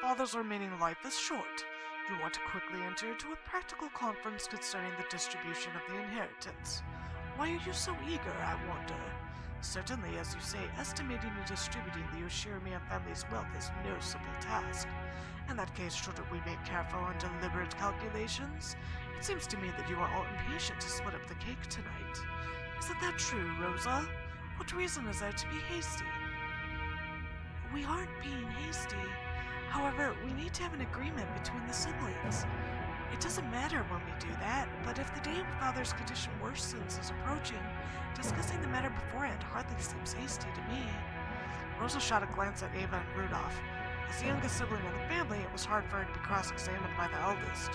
Father's remaining life is short. You want to quickly enter into a practical conference concerning the distribution of the inheritance. Why are you so eager, I wonder? Certainly, as you say, estimating and distributing the Ushiramiya family's wealth is no simple task. In that case, shouldn't we make careful and deliberate calculations? It seems to me that you are all impatient to split up the cake tonight. Isn't that true, Rosa? What reason is there to be hasty? We aren't being hasty. However, we need to have an agreement between the siblings. It doesn't matter when we do that, but if the day Father's condition worsens is approaching, discussing the matter beforehand hardly seems hasty to me. Rosa shot a glance at Ava and Rudolph. As the youngest sibling in the family, it was hard for her to be cross-examined by the eldest.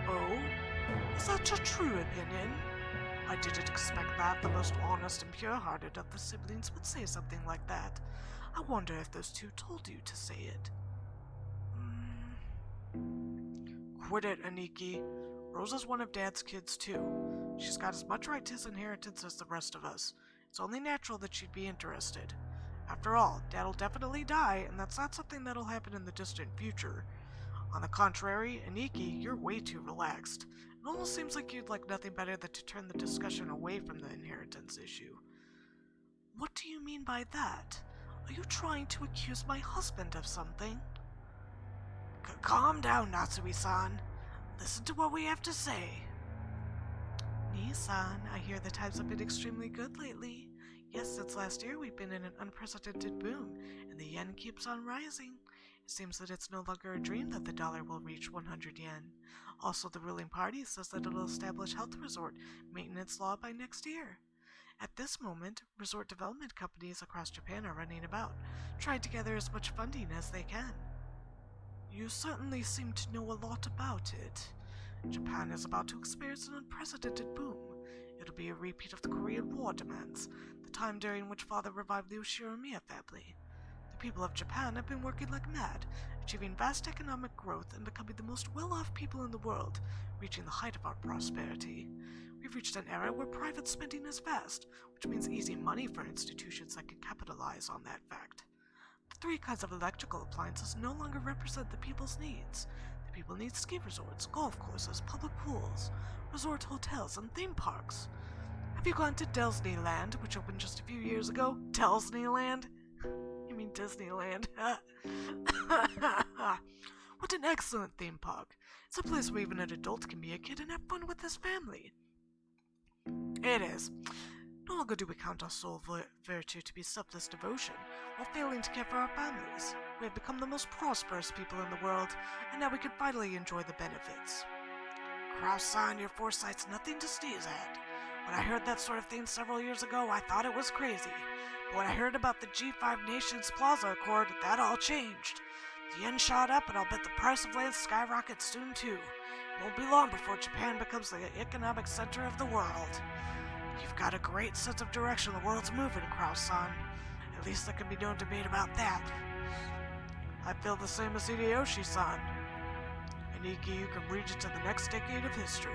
Oh? Is that your true opinion? I didn't expect that the most honest and pure-hearted of the siblings would say something like that. I wonder if those two told you to say it. Quit it, Aniki. Rosa's one of Dad's kids, too. She's got as much right to his inheritance as the rest of us. It's only natural that she'd be interested. After all, Dad'll definitely die, and that's not something that'll happen in the distant future. On the contrary, Aniki, you're way too relaxed. It almost seems like you'd like nothing better than to turn the discussion away from the inheritance issue. What do you mean by that? Are you trying to accuse my husband of something? Calm down, Natsumi-san. Listen to what we have to say. Nii-san, I hear the times have been extremely good lately. Yes, since last year we've been in an unprecedented boom, and the yen keeps on rising. It seems that it's no longer a dream that the dollar will reach 100 yen. Also, the ruling party says that it'll establish health resort maintenance law by next year. At this moment, resort development companies across Japan are running about, trying to gather as much funding as they can. You certainly seem to know a lot about it. Japan is about to experience an unprecedented boom. It'll be a repeat of the Korean War demands, the time during which Father revived the Ushiramiya family. The people of Japan have been working like mad, achieving vast economic growth and becoming the most well-off people in the world, reaching the height of our prosperity. We've reached an era where private spending is vast, which means easy money for institutions that can capitalize on that fact. The three kinds of electrical appliances no longer represent the people's needs. The people need ski resorts, golf courses, public pools, resort hotels, and theme parks. Have you gone to Disneyland, which opened just a few years ago? Disneyland? You mean Disneyland? What an excellent theme park. It's a place where even an adult can be a kid and have fun with his family. It is. No longer do we count our sole virtue to be selfless devotion, while failing to care for our families. We have become the most prosperous people in the world, and now we can finally enjoy the benefits. Kraus-san, your foresight's nothing to sneeze at. When I heard that sort of thing several years ago, I thought it was crazy. But when I heard about the G5 Nations Plaza Accord, that all changed. The yen shot up, and I'll bet the price of land skyrockets soon too. It won't be long before Japan becomes the economic center of the world. You've got a great sense of direction the world's moving, Kraus-san. At least there can be no debate about that. I feel the same as Hideyoshi-san. Aniki, you can reach into the next decade of history.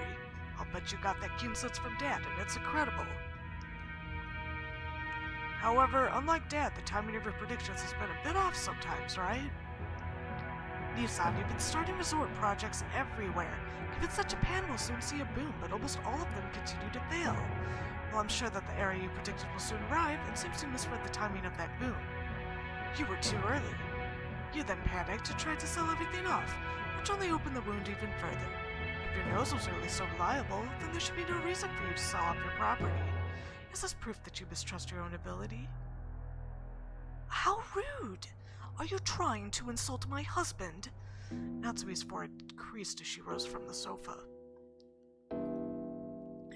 I'll bet you got that keen sense from Dad, and it's incredible. However, unlike Dad, the timing of your predictions has been a bit off sometimes, right? Nissan, you've been starting resort projects everywhere. Convinced that Japan will soon see a boom, but almost all of them continue to fail. Well, I'm sure that the area you predicted will soon arrive, and seems to misread the timing of that boom. You were too early. You then panicked and tried to sell everything off, which only opened the wound even further. If your nose was really so reliable, then there should be no reason for you to sell off your property. Is this proof that you mistrust your own ability? How rude! Are you trying to insult my husband? Natsume's forehead creased as she rose from the sofa.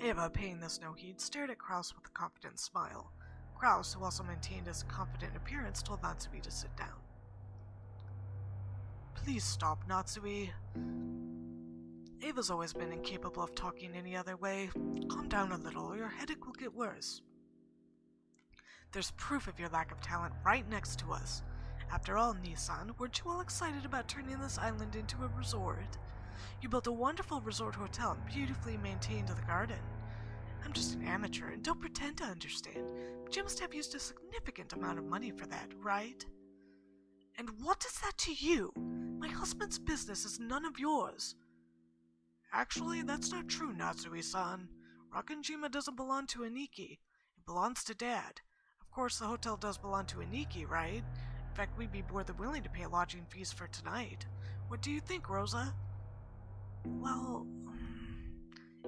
Eva, paying this no heed, stared at Kraus with a confident smile. Kraus, who also maintained his confident appearance, told Natsue to sit down. Please stop, Natsue. Ava's always been incapable of talking any other way. Calm down a little, or your headache will get worse. There's proof of your lack of talent right next to us. After all, Nissan, weren't you all excited about turning this island into a resort? You built a wonderful resort hotel and beautifully maintained the garden. I'm just an amateur and don't pretend to understand, but you must have used a significant amount of money for that, right? And what is that to you? My husband's business is none of yours. Actually, that's not true, Natsue-san. Rakunjima doesn't belong to Aniki. It belongs to Dad. Of course, the hotel does belong to Aniki, right? In fact, we'd be more than willing to pay lodging fees for tonight. What do you think, Rosa? Well,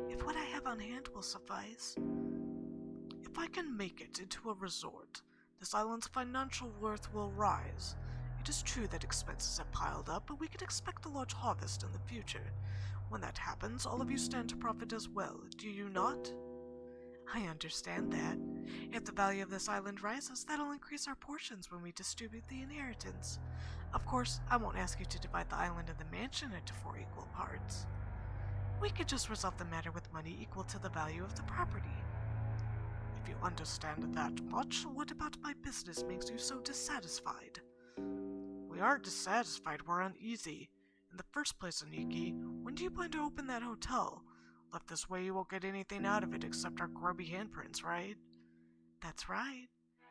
if what I have on hand will suffice. If I can make it into a resort, this island's financial worth will rise. It is true that expenses have piled up, but we can expect a large harvest in the future. When that happens, all of you stand to profit as well, do you not? I understand that. If the value of this island rises, that'll increase our portions when we distribute the inheritance. Of course, I won't ask you to divide the island and the mansion into 4 equal parts. We could just resolve the matter with money equal to the value of the property. If you understand that much, what about my business makes you so dissatisfied? We aren't dissatisfied, we're uneasy. In the first place, Aniki, when do you plan to open that hotel? Left this way, you won't get anything out of it except our grubby handprints, right? That's right.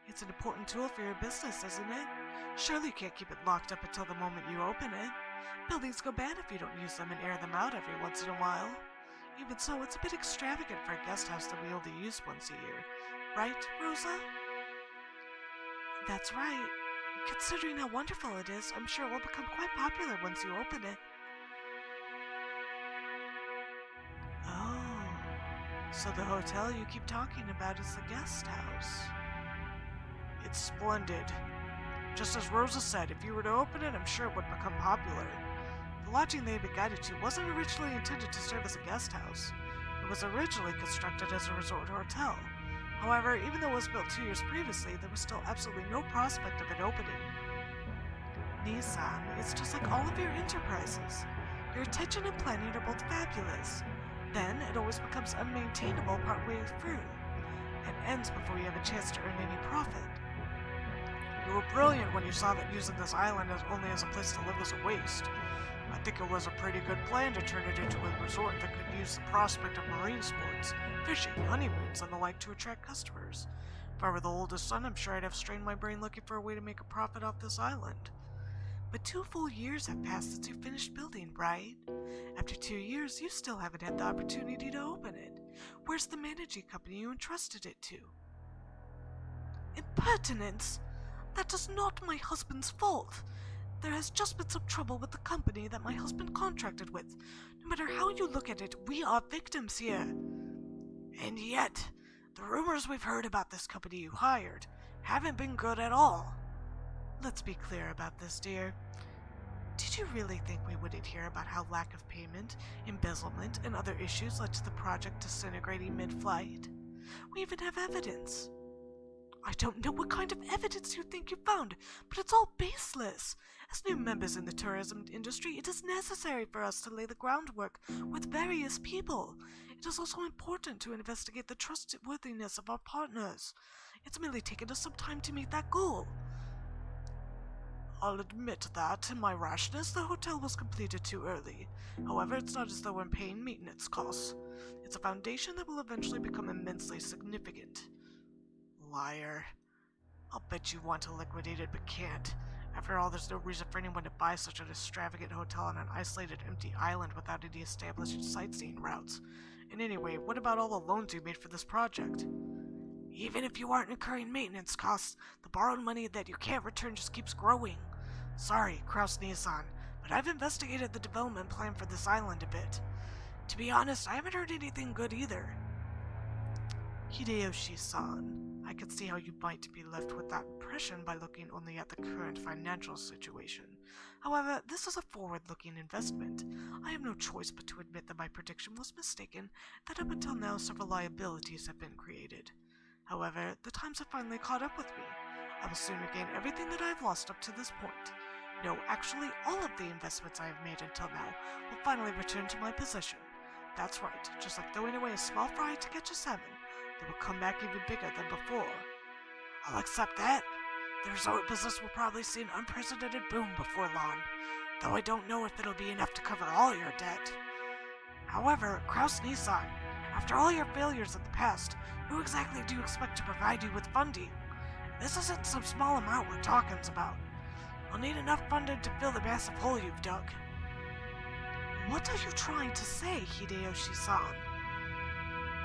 It's an important tool for your business, isn't it? Surely you can't keep it locked up until the moment you open it. Buildings go bad if you don't use them and air them out every once in a while. Even so, it's a bit extravagant for a guest house that we only use once a year. Right, Rosa? That's right. Considering how wonderful it is, I'm sure it will become quite popular once you open it. Oh, so the hotel you keep talking about is the guest house. It's splendid. Just as Rosa said, if you were to open it, I'm sure it would become popular. The lodging they had been guided to wasn't originally intended to serve as a guest house. It was originally constructed as a resort hotel. However, even though it was built 2 years previously, there was still absolutely no prospect of it opening. Nissan, it's just like all of your enterprises. Your attention and planning are both fabulous. Then, it always becomes unmaintainable partway through, and ends before you have a chance to earn any profit. You were brilliant when you saw that using this island only as a place to live was a waste. I think it was a pretty good plan to turn it into a resort that could use the prospect of marine sports, fishing, honeymoons, and the like to attract customers. If I were the oldest son, I'm sure I'd have strained my brain looking for a way to make a profit off this island. But 2 full years have passed since you finished building, right? After 2 years, you still haven't had the opportunity to open it. Where's the managing company you entrusted it to? Impertinence! That is not my husband's fault. There has just been some trouble with the company that my husband contracted with. No matter how you look at it, we are victims here. And yet, the rumors we've heard about this company you hired haven't been good at all. Let's be clear about this, dear. Did you really think we wouldn't hear about how lack of payment, embezzlement, and other issues led to the project disintegrating mid-flight? We even have evidence. I don't know what kind of evidence you think you found, but it's all baseless. As new members in the tourism industry, it is necessary for us to lay the groundwork with various people. It is also important to investigate the trustworthiness of our partners. It's merely taken us some time to meet that goal. I'll admit that, in my rashness, the hotel was completed too early. However, it's not as though we're paying maintenance costs. It's a foundation that will eventually become immensely significant. Liar. I'll bet you want to liquidate it but can't. After all, there's no reason for anyone to buy such an extravagant hotel on an isolated, empty island without any established sightseeing routes. And anyway, what about all the loans you made for this project? Even if you aren't incurring maintenance costs, the borrowed money that you can't return just keeps growing. Sorry, Kraus Nissan, but I've investigated the development plan for this island a bit. To be honest, I haven't heard anything good either. Hideyoshi-san, I can see how you might be left with that impression by looking only at the current financial situation. However, this is a forward-looking investment. I have no choice but to admit that my prediction was mistaken, that up until now several liabilities have been created. However, the times have finally caught up with me. I will soon regain everything that I have lost up to this point. No, actually, all of the investments I have made until now will finally return to my possession. That's right, just like throwing away a small fry to catch a salmon, they will come back even bigger than before. I'll accept that. The resort business will probably see an unprecedented boom before long, though I don't know if it'll be enough to cover all your debt. However, Kraus Nissan, after all your failures in the past, who exactly do you expect to provide you with funding? This isn't some small amount we're talking about. You'll need enough funding to fill the massive hole you've dug. What are you trying to say, Hideyoshi-san?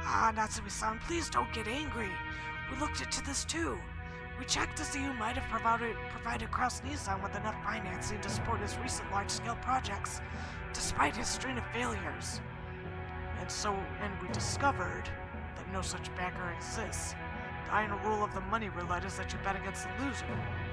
Natsumi-san, please don't get angry. We looked into this too. We checked to see who might have provided Kraus Nissan with enough financing to support his recent large-scale projects, despite his string of failures. And we discovered that no such backer exists. The iron rule of the money roulette is that you bet against the loser.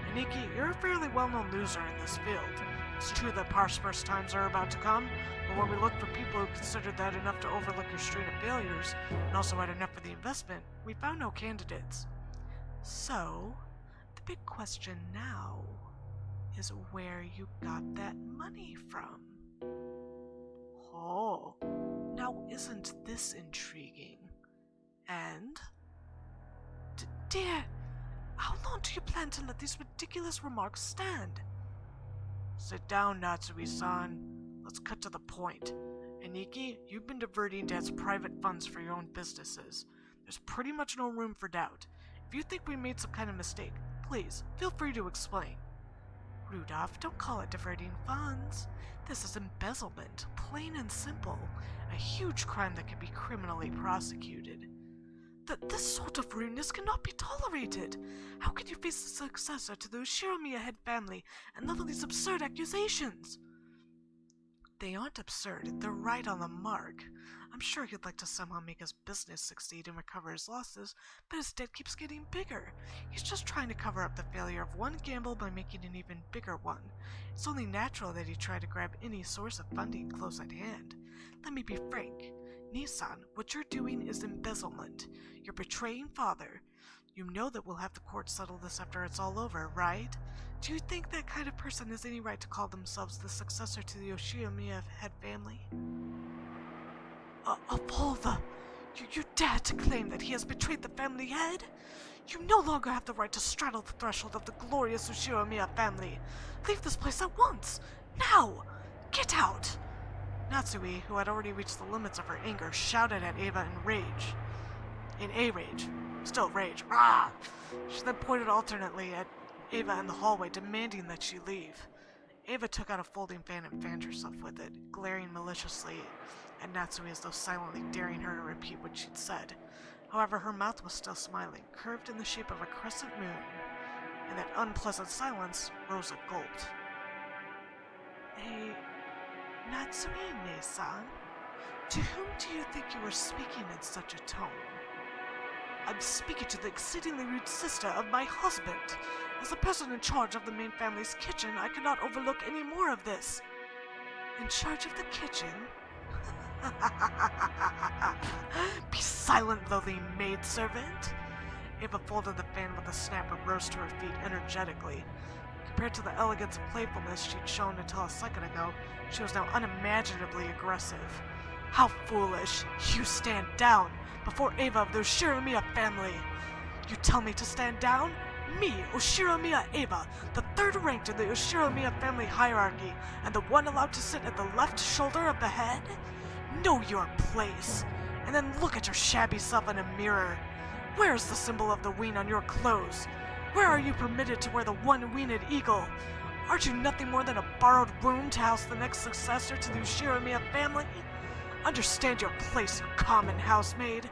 And Iki, you're a fairly well-known loser in this field. It's true that prosperous times are about to come, but when we looked for people who considered that enough to overlook your string of failures, and also had enough for the investment, we found no candidates. So, the big question now is where you got that money from. Oh, now isn't this intriguing? And? Dear, how long do you plan to let these ridiculous remarks stand? Sit down, Natsui-san. Let's cut to the point. Aniki, you've been diverting Dad's private funds for your own businesses. There's pretty much no room for doubt. If you think we made some kind of mistake, please, feel free to explain. Rudolph, don't call it diverting funds. This is embezzlement, plain and simple. A huge crime that can be criminally prosecuted. This sort of rudeness cannot be tolerated. How can you face the successor to the Ushiromiya head family and level these absurd accusations? They aren't absurd, they're right on the mark. I'm sure he'd like to somehow make his business succeed and recover his losses, but his debt keeps getting bigger. He's just trying to cover up the failure of one gamble by making an even bigger one. It's only natural that he try to grab any source of funding close at hand. Let me be frank. Nissan, what you're doing is embezzlement. You're betraying Father. You know that we'll have the court settle this after it's all over, right? Do you think that kind of person has any right to call themselves the successor to the Ushiromiya head family? You dare to claim that he has betrayed the family head? You no longer have the right to straddle the threshold of the glorious Ushiromiya family. Leave this place at once! Now! Get out! Natsui, who had already reached the limits of her anger, shouted at Ava in rage. In a rage. Still rage. Rah! She then pointed alternately at Ava in the hallway, demanding that she leave. Ava took out a folding fan and fanned herself with it, glaring maliciously at Natsui as though silently daring her to repeat what she'd said. However, her mouth was still smiling, curved in the shape of a crescent moon. In that unpleasant silence, Rosa gulped. Hey, Natsumi-ne-san, to whom do you think you were speaking in such a tone? I'm speaking to the exceedingly rude sister of my husband. As the person in charge of the main family's kitchen, I cannot overlook any more of this. In charge of the kitchen? Be silent, lowly maidservant! Ava folded the fan with a snap and rose to her feet energetically. Compared to the elegance and playfulness she'd shown until a second ago, she was now unimaginably aggressive. How foolish! You stand down before Ava of the Ushiramiya family! You tell me to stand down? Me, Ushiramiya Ava, the third ranked in the Ushiramiya family hierarchy, and the one allowed to sit at the left shoulder of the head? Know your place, and then look at your shabby self in a mirror. Where is the symbol of the wing on your clothes? Where are you permitted to wear the one-winged eagle? Aren't you nothing more than a borrowed womb to house the next successor to the Ushiramiya family? Understand your place, you common housemaid.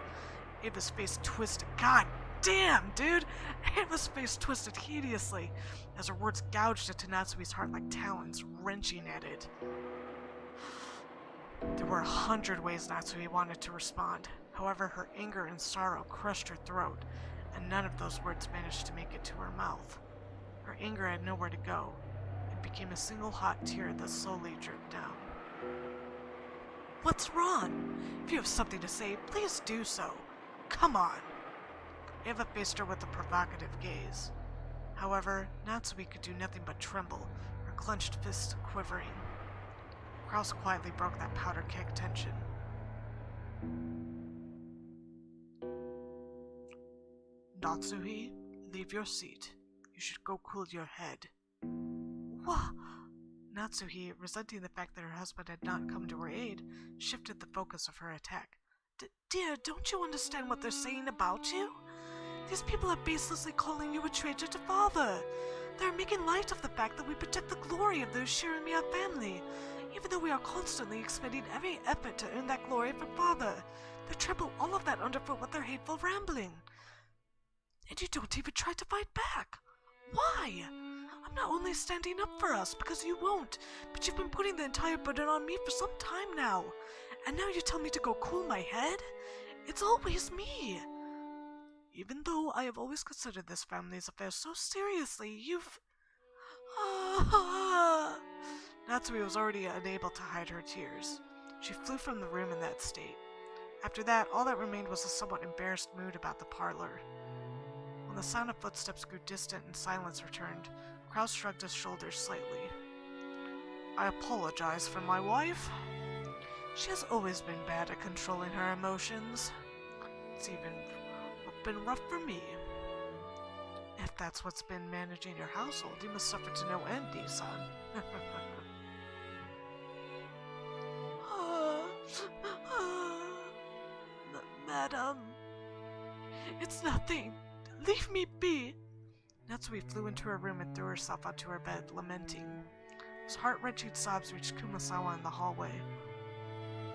Ava's face twisted. God damn, dude! Ava's face twisted hideously as her words gouged into Natsui's heart like talons, wrenching at it. There were 100 ways Natsui wanted to respond. However, her anger and sorrow crushed her throat, and none of those words managed to make it to her mouth. Her anger had nowhere to go. It became a single hot tear that slowly dripped down. What's wrong? If you have something to say, please do so. Come on. Ava faced her with a provocative gaze. However, Natsui could do nothing but tremble, her clenched fists quivering. Kraus quietly broke that powder keg tension. Natsuhi, leave your seat. You should go cool your head. What? Natsuhi, resenting the fact that her husband had not come to her aid, shifted the focus of her attack. Dear, don't you understand what they're saying about you? These people are baselessly calling you a traitor to father. They're making light of the fact that we protect the glory of the Ushiramiya family, even though we are constantly expending every effort to earn that glory for father. They trample all of that underfoot with their hateful rambling. And you don't even try to fight back. Why? I'm not only standing up for us because you won't, but you've been putting the entire burden on me for some time now. And now you tell me to go cool my head? It's always me. Even though I have always considered this family's affairs so seriously, you've... Natsui was already unable to hide her tears. She flew from the room in that state. After that, all that remained was a somewhat embarrassed mood about the parlor. When the sound of footsteps grew distant and silence returned, Kraus shrugged his shoulders slightly. I apologize for my wife. She has always been bad at controlling her emotions. It's even been rough for me. If that's what's been managing your household, you must suffer to no end, Isan. Madam, it's nothing. Leave me be. Natsui flew into her room and threw herself onto her bed, lamenting. His heart-wrenching sobs reached Kumasawa in the hallway.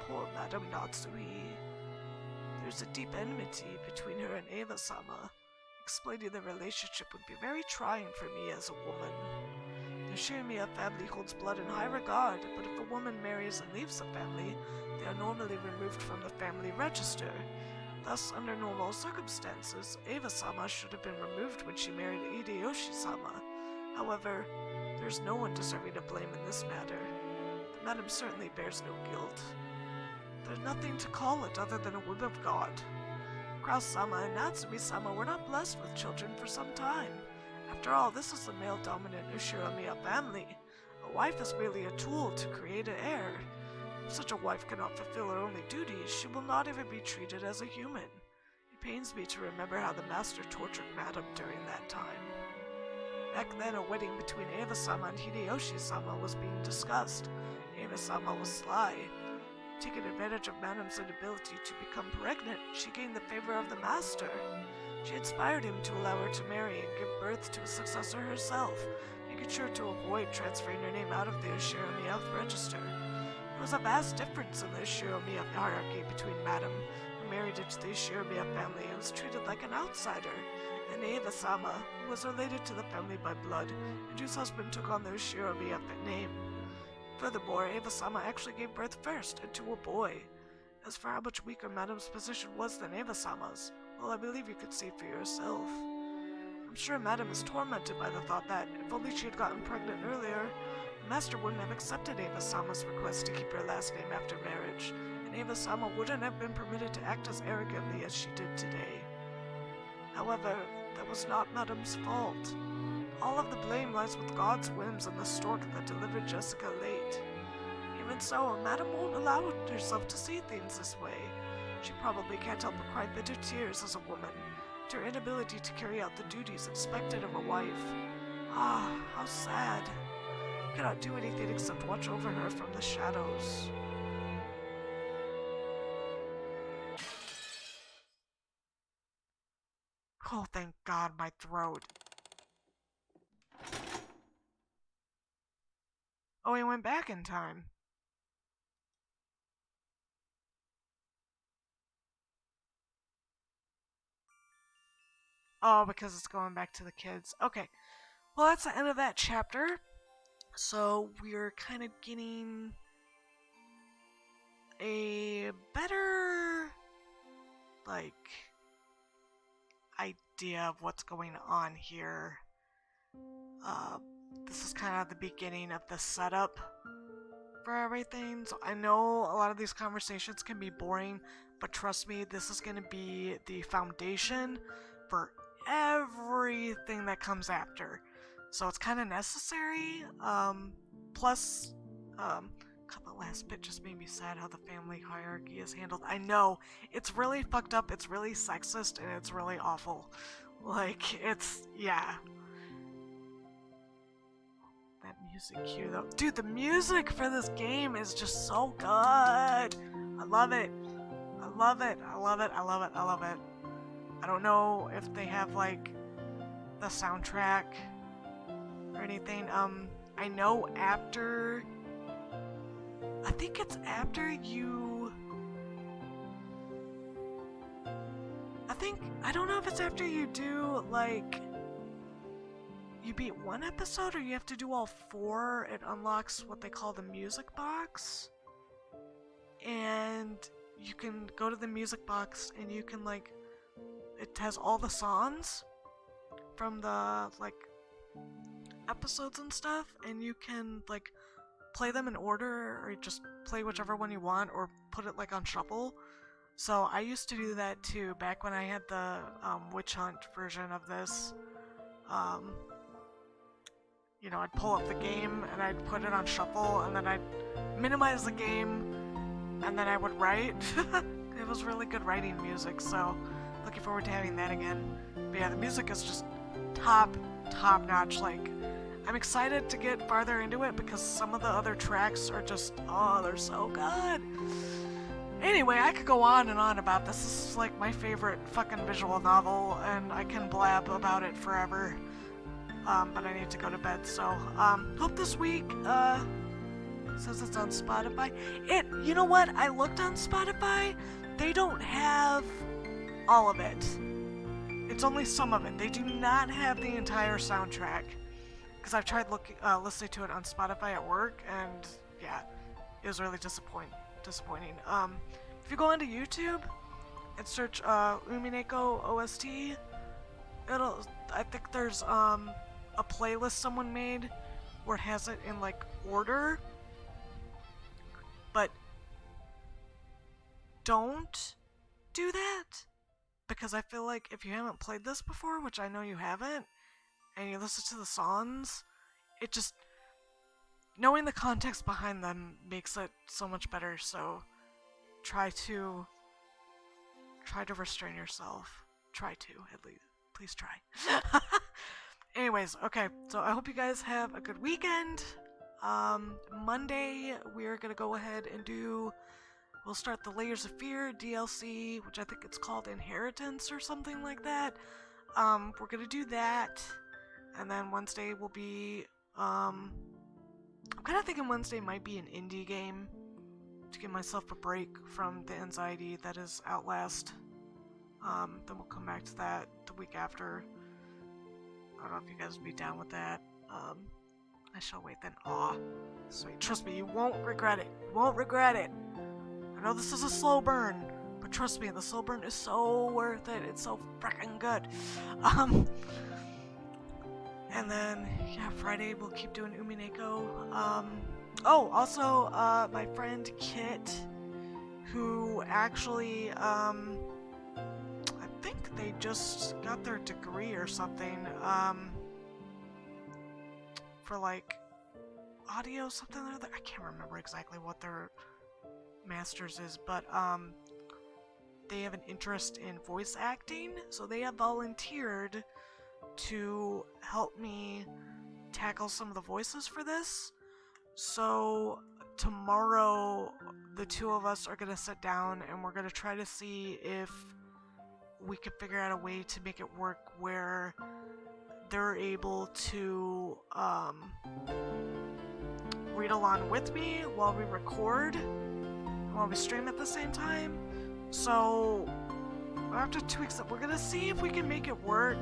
Poor Madam Natsui. There's a deep enmity between her and Eva-sama. Explaining the relationship would be very trying for me as a woman. The Ushiramiya family holds blood in high regard, but if a woman marries and leaves the family, they are normally removed from the family register. Thus, under normal circumstances, Eva-sama should have been removed when she married Hideyoshi-sama. However, there is no one deserving of blame in this matter. The madam certainly bears no guilt. There's nothing to call it other than a whim of God. Kraus-sama and Natsumi-sama were not blessed with children for some time. After all, this is the male-dominant Ushiramiya family. A wife is merely a tool to create an heir. If such a wife cannot fulfill her only duties, she will not even be treated as a human. It pains me to remember how the master tortured Madam during that time. Back then, a wedding between Eva-sama and Hideyoshi-sama was being discussed. Eva-sama was sly. Taking advantage of Madam's inability to become pregnant, she gained the favor of the master. She inspired him to allow her to marry and give birth to a successor herself, making sure to avoid transferring your name out of the Shiromiya register. There was a vast difference in the Shiromiya hierarchy between Madam, who married into the Shiromiya family and was treated like an outsider, and Eva-sama, who was related to the family by blood, and whose husband took on the Shiromiya name. Furthermore, Eva-sama actually gave birth first, and to a boy. As for how much weaker Madam's position was than Eva-sama's, well, I believe you could see for yourself. I'm sure Madam is tormented by the thought that, if only she had gotten pregnant earlier, the master wouldn't have accepted Eva-sama's request to keep her last name after marriage, and Eva-sama wouldn't have been permitted to act as arrogantly as she did today. However, that was not Madam's fault. All of the blame lies with God's whims and the stork that delivered Jessica late. Even so, Madam won't allow herself to see things this way. She probably can't help but cry bitter tears as a woman, at her inability to carry out the duties expected of a wife. Ah, how sad. I cannot do anything except watch over her from the shadows. Oh, thank God, my throat. Oh, he went back in time. Oh, because it's going back to the kids. Okay. Well, that's the end of that chapter. So, we're kind of getting a better, like, idea of what's going on here. This is kind of the beginning of the setup for everything. So I know a lot of these conversations can be boring, but trust me, this is going to be the foundation for everything that comes after. So it's kind of necessary. Plus, the last bit just made me sad how the family hierarchy is handled. I know, it's really fucked up, it's really sexist, and it's really awful. Like, it's, yeah. That music cue though. Dude, the music for this game is just so good. I love it. I love it. I love it. I love it. I love it. I don't know if they have like the soundtrack or anything. I know after, I think it's after you, I don't know if it's after you do like, you beat one episode or you have to do all 4, it unlocks what they call the music box. And you can go to the music box and you can like, it has all the songs from the like episodes and stuff, and you can like play them in order or just play whichever one you want or put it like on shuffle. So I used to do that too back when I had the witch hunt version of this. You know, I'd pull up the game and I'd put it on shuffle and then I'd minimize the game and then I would write. It was really good writing music, so looking forward to having that again. But yeah, the music is just top notch. Like, I'm excited to get farther into it because some of the other tracks are just, oh, they're so good. Anyway, I could go on and on about this. This is like my favorite fucking visual novel and I can blab about it forever. But I need to go to bed, so, hope this week, says it's on Spotify. You know what, I looked on Spotify, they don't have all of it. It's only some of it. They do not have the entire soundtrack. Because I've tried listening to it on Spotify at work, and, yeah, it was really disappointing. If you go onto YouTube and search, Umineko OST, I think there's, a playlist someone made where it has it in like order, but don't do that because I feel like if you haven't played this before, which I know you haven't, and you listen to the songs, it just, knowing the context behind them makes it so much better. So try to restrain yourself. Try to, at least. Please try. Anyways, okay, so I hope you guys have a good weekend. Monday, we're gonna go ahead and we'll start the Layers of Fear DLC, which I think it's called Inheritance or something like that. We're gonna do that, and then Wednesday will be I'm kind of thinking Wednesday might be an indie game to give myself a break from the anxiety that is Outlast. Then we'll come back to that the week after. I don't know if you guys would be down with that. I shall wait then. Aw, sweet. Trust me, you won't regret it. You won't regret it. I know this is a slow burn, but trust me, the slow burn is so worth it. It's so freaking good. And then, yeah, Friday we'll keep doing Umineko. Oh, also, my friend Kit, who actually, I think they just got their degree or something, for like audio something or other. I can't remember exactly what their master's is, but they have an interest in voice acting, so they have volunteered to help me tackle some of the voices for this. So tomorrow the two of us are gonna sit down and we're gonna try to see if we can figure out a way to make it work where they're able to read along with me while we record, while we stream at the same time. So after 2 weeks, we're gonna see if we can make it work.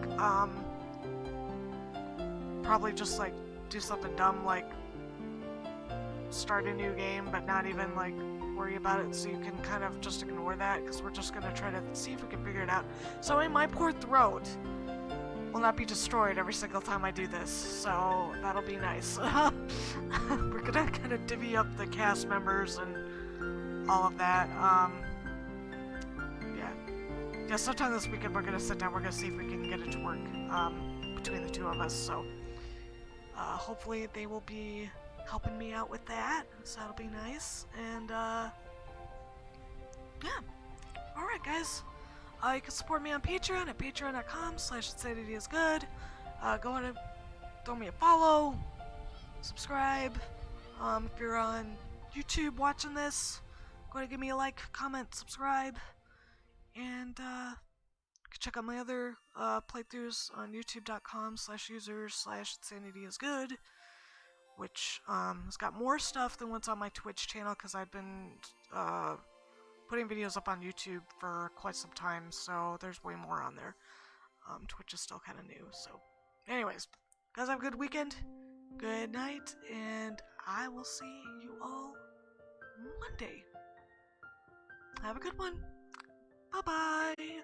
Probably just like do something dumb like start a new game, but not even like worry about it, so you can kind of just ignore that, because we're just gonna try to see if we can figure it out. So my poor throat will not be destroyed every single time I do this, so that'll be nice. We're gonna kind of divvy up the cast members and all of that. Yeah, sometime this weekend we're gonna sit down, we're gonna see if we can get it to work between the two of us, so hopefully they will be helping me out with that, so that'll be nice. And yeah, alright guys, you can support me on Patreon at patreon.com/insanityisgood. Go on and throw me a follow, subscribe. If you're on YouTube watching this, go ahead and give me a like, comment, subscribe, and check out my other playthroughs on youtube.com/users/insanityisgood, which has got more stuff than what's on my Twitch channel, because I've been putting videos up on YouTube for quite some time, so there's way more on there. Twitch is still kind of new, so anyways, guys, have a good weekend, good night, and I will see you all Monday. Have a good one. Bye-bye.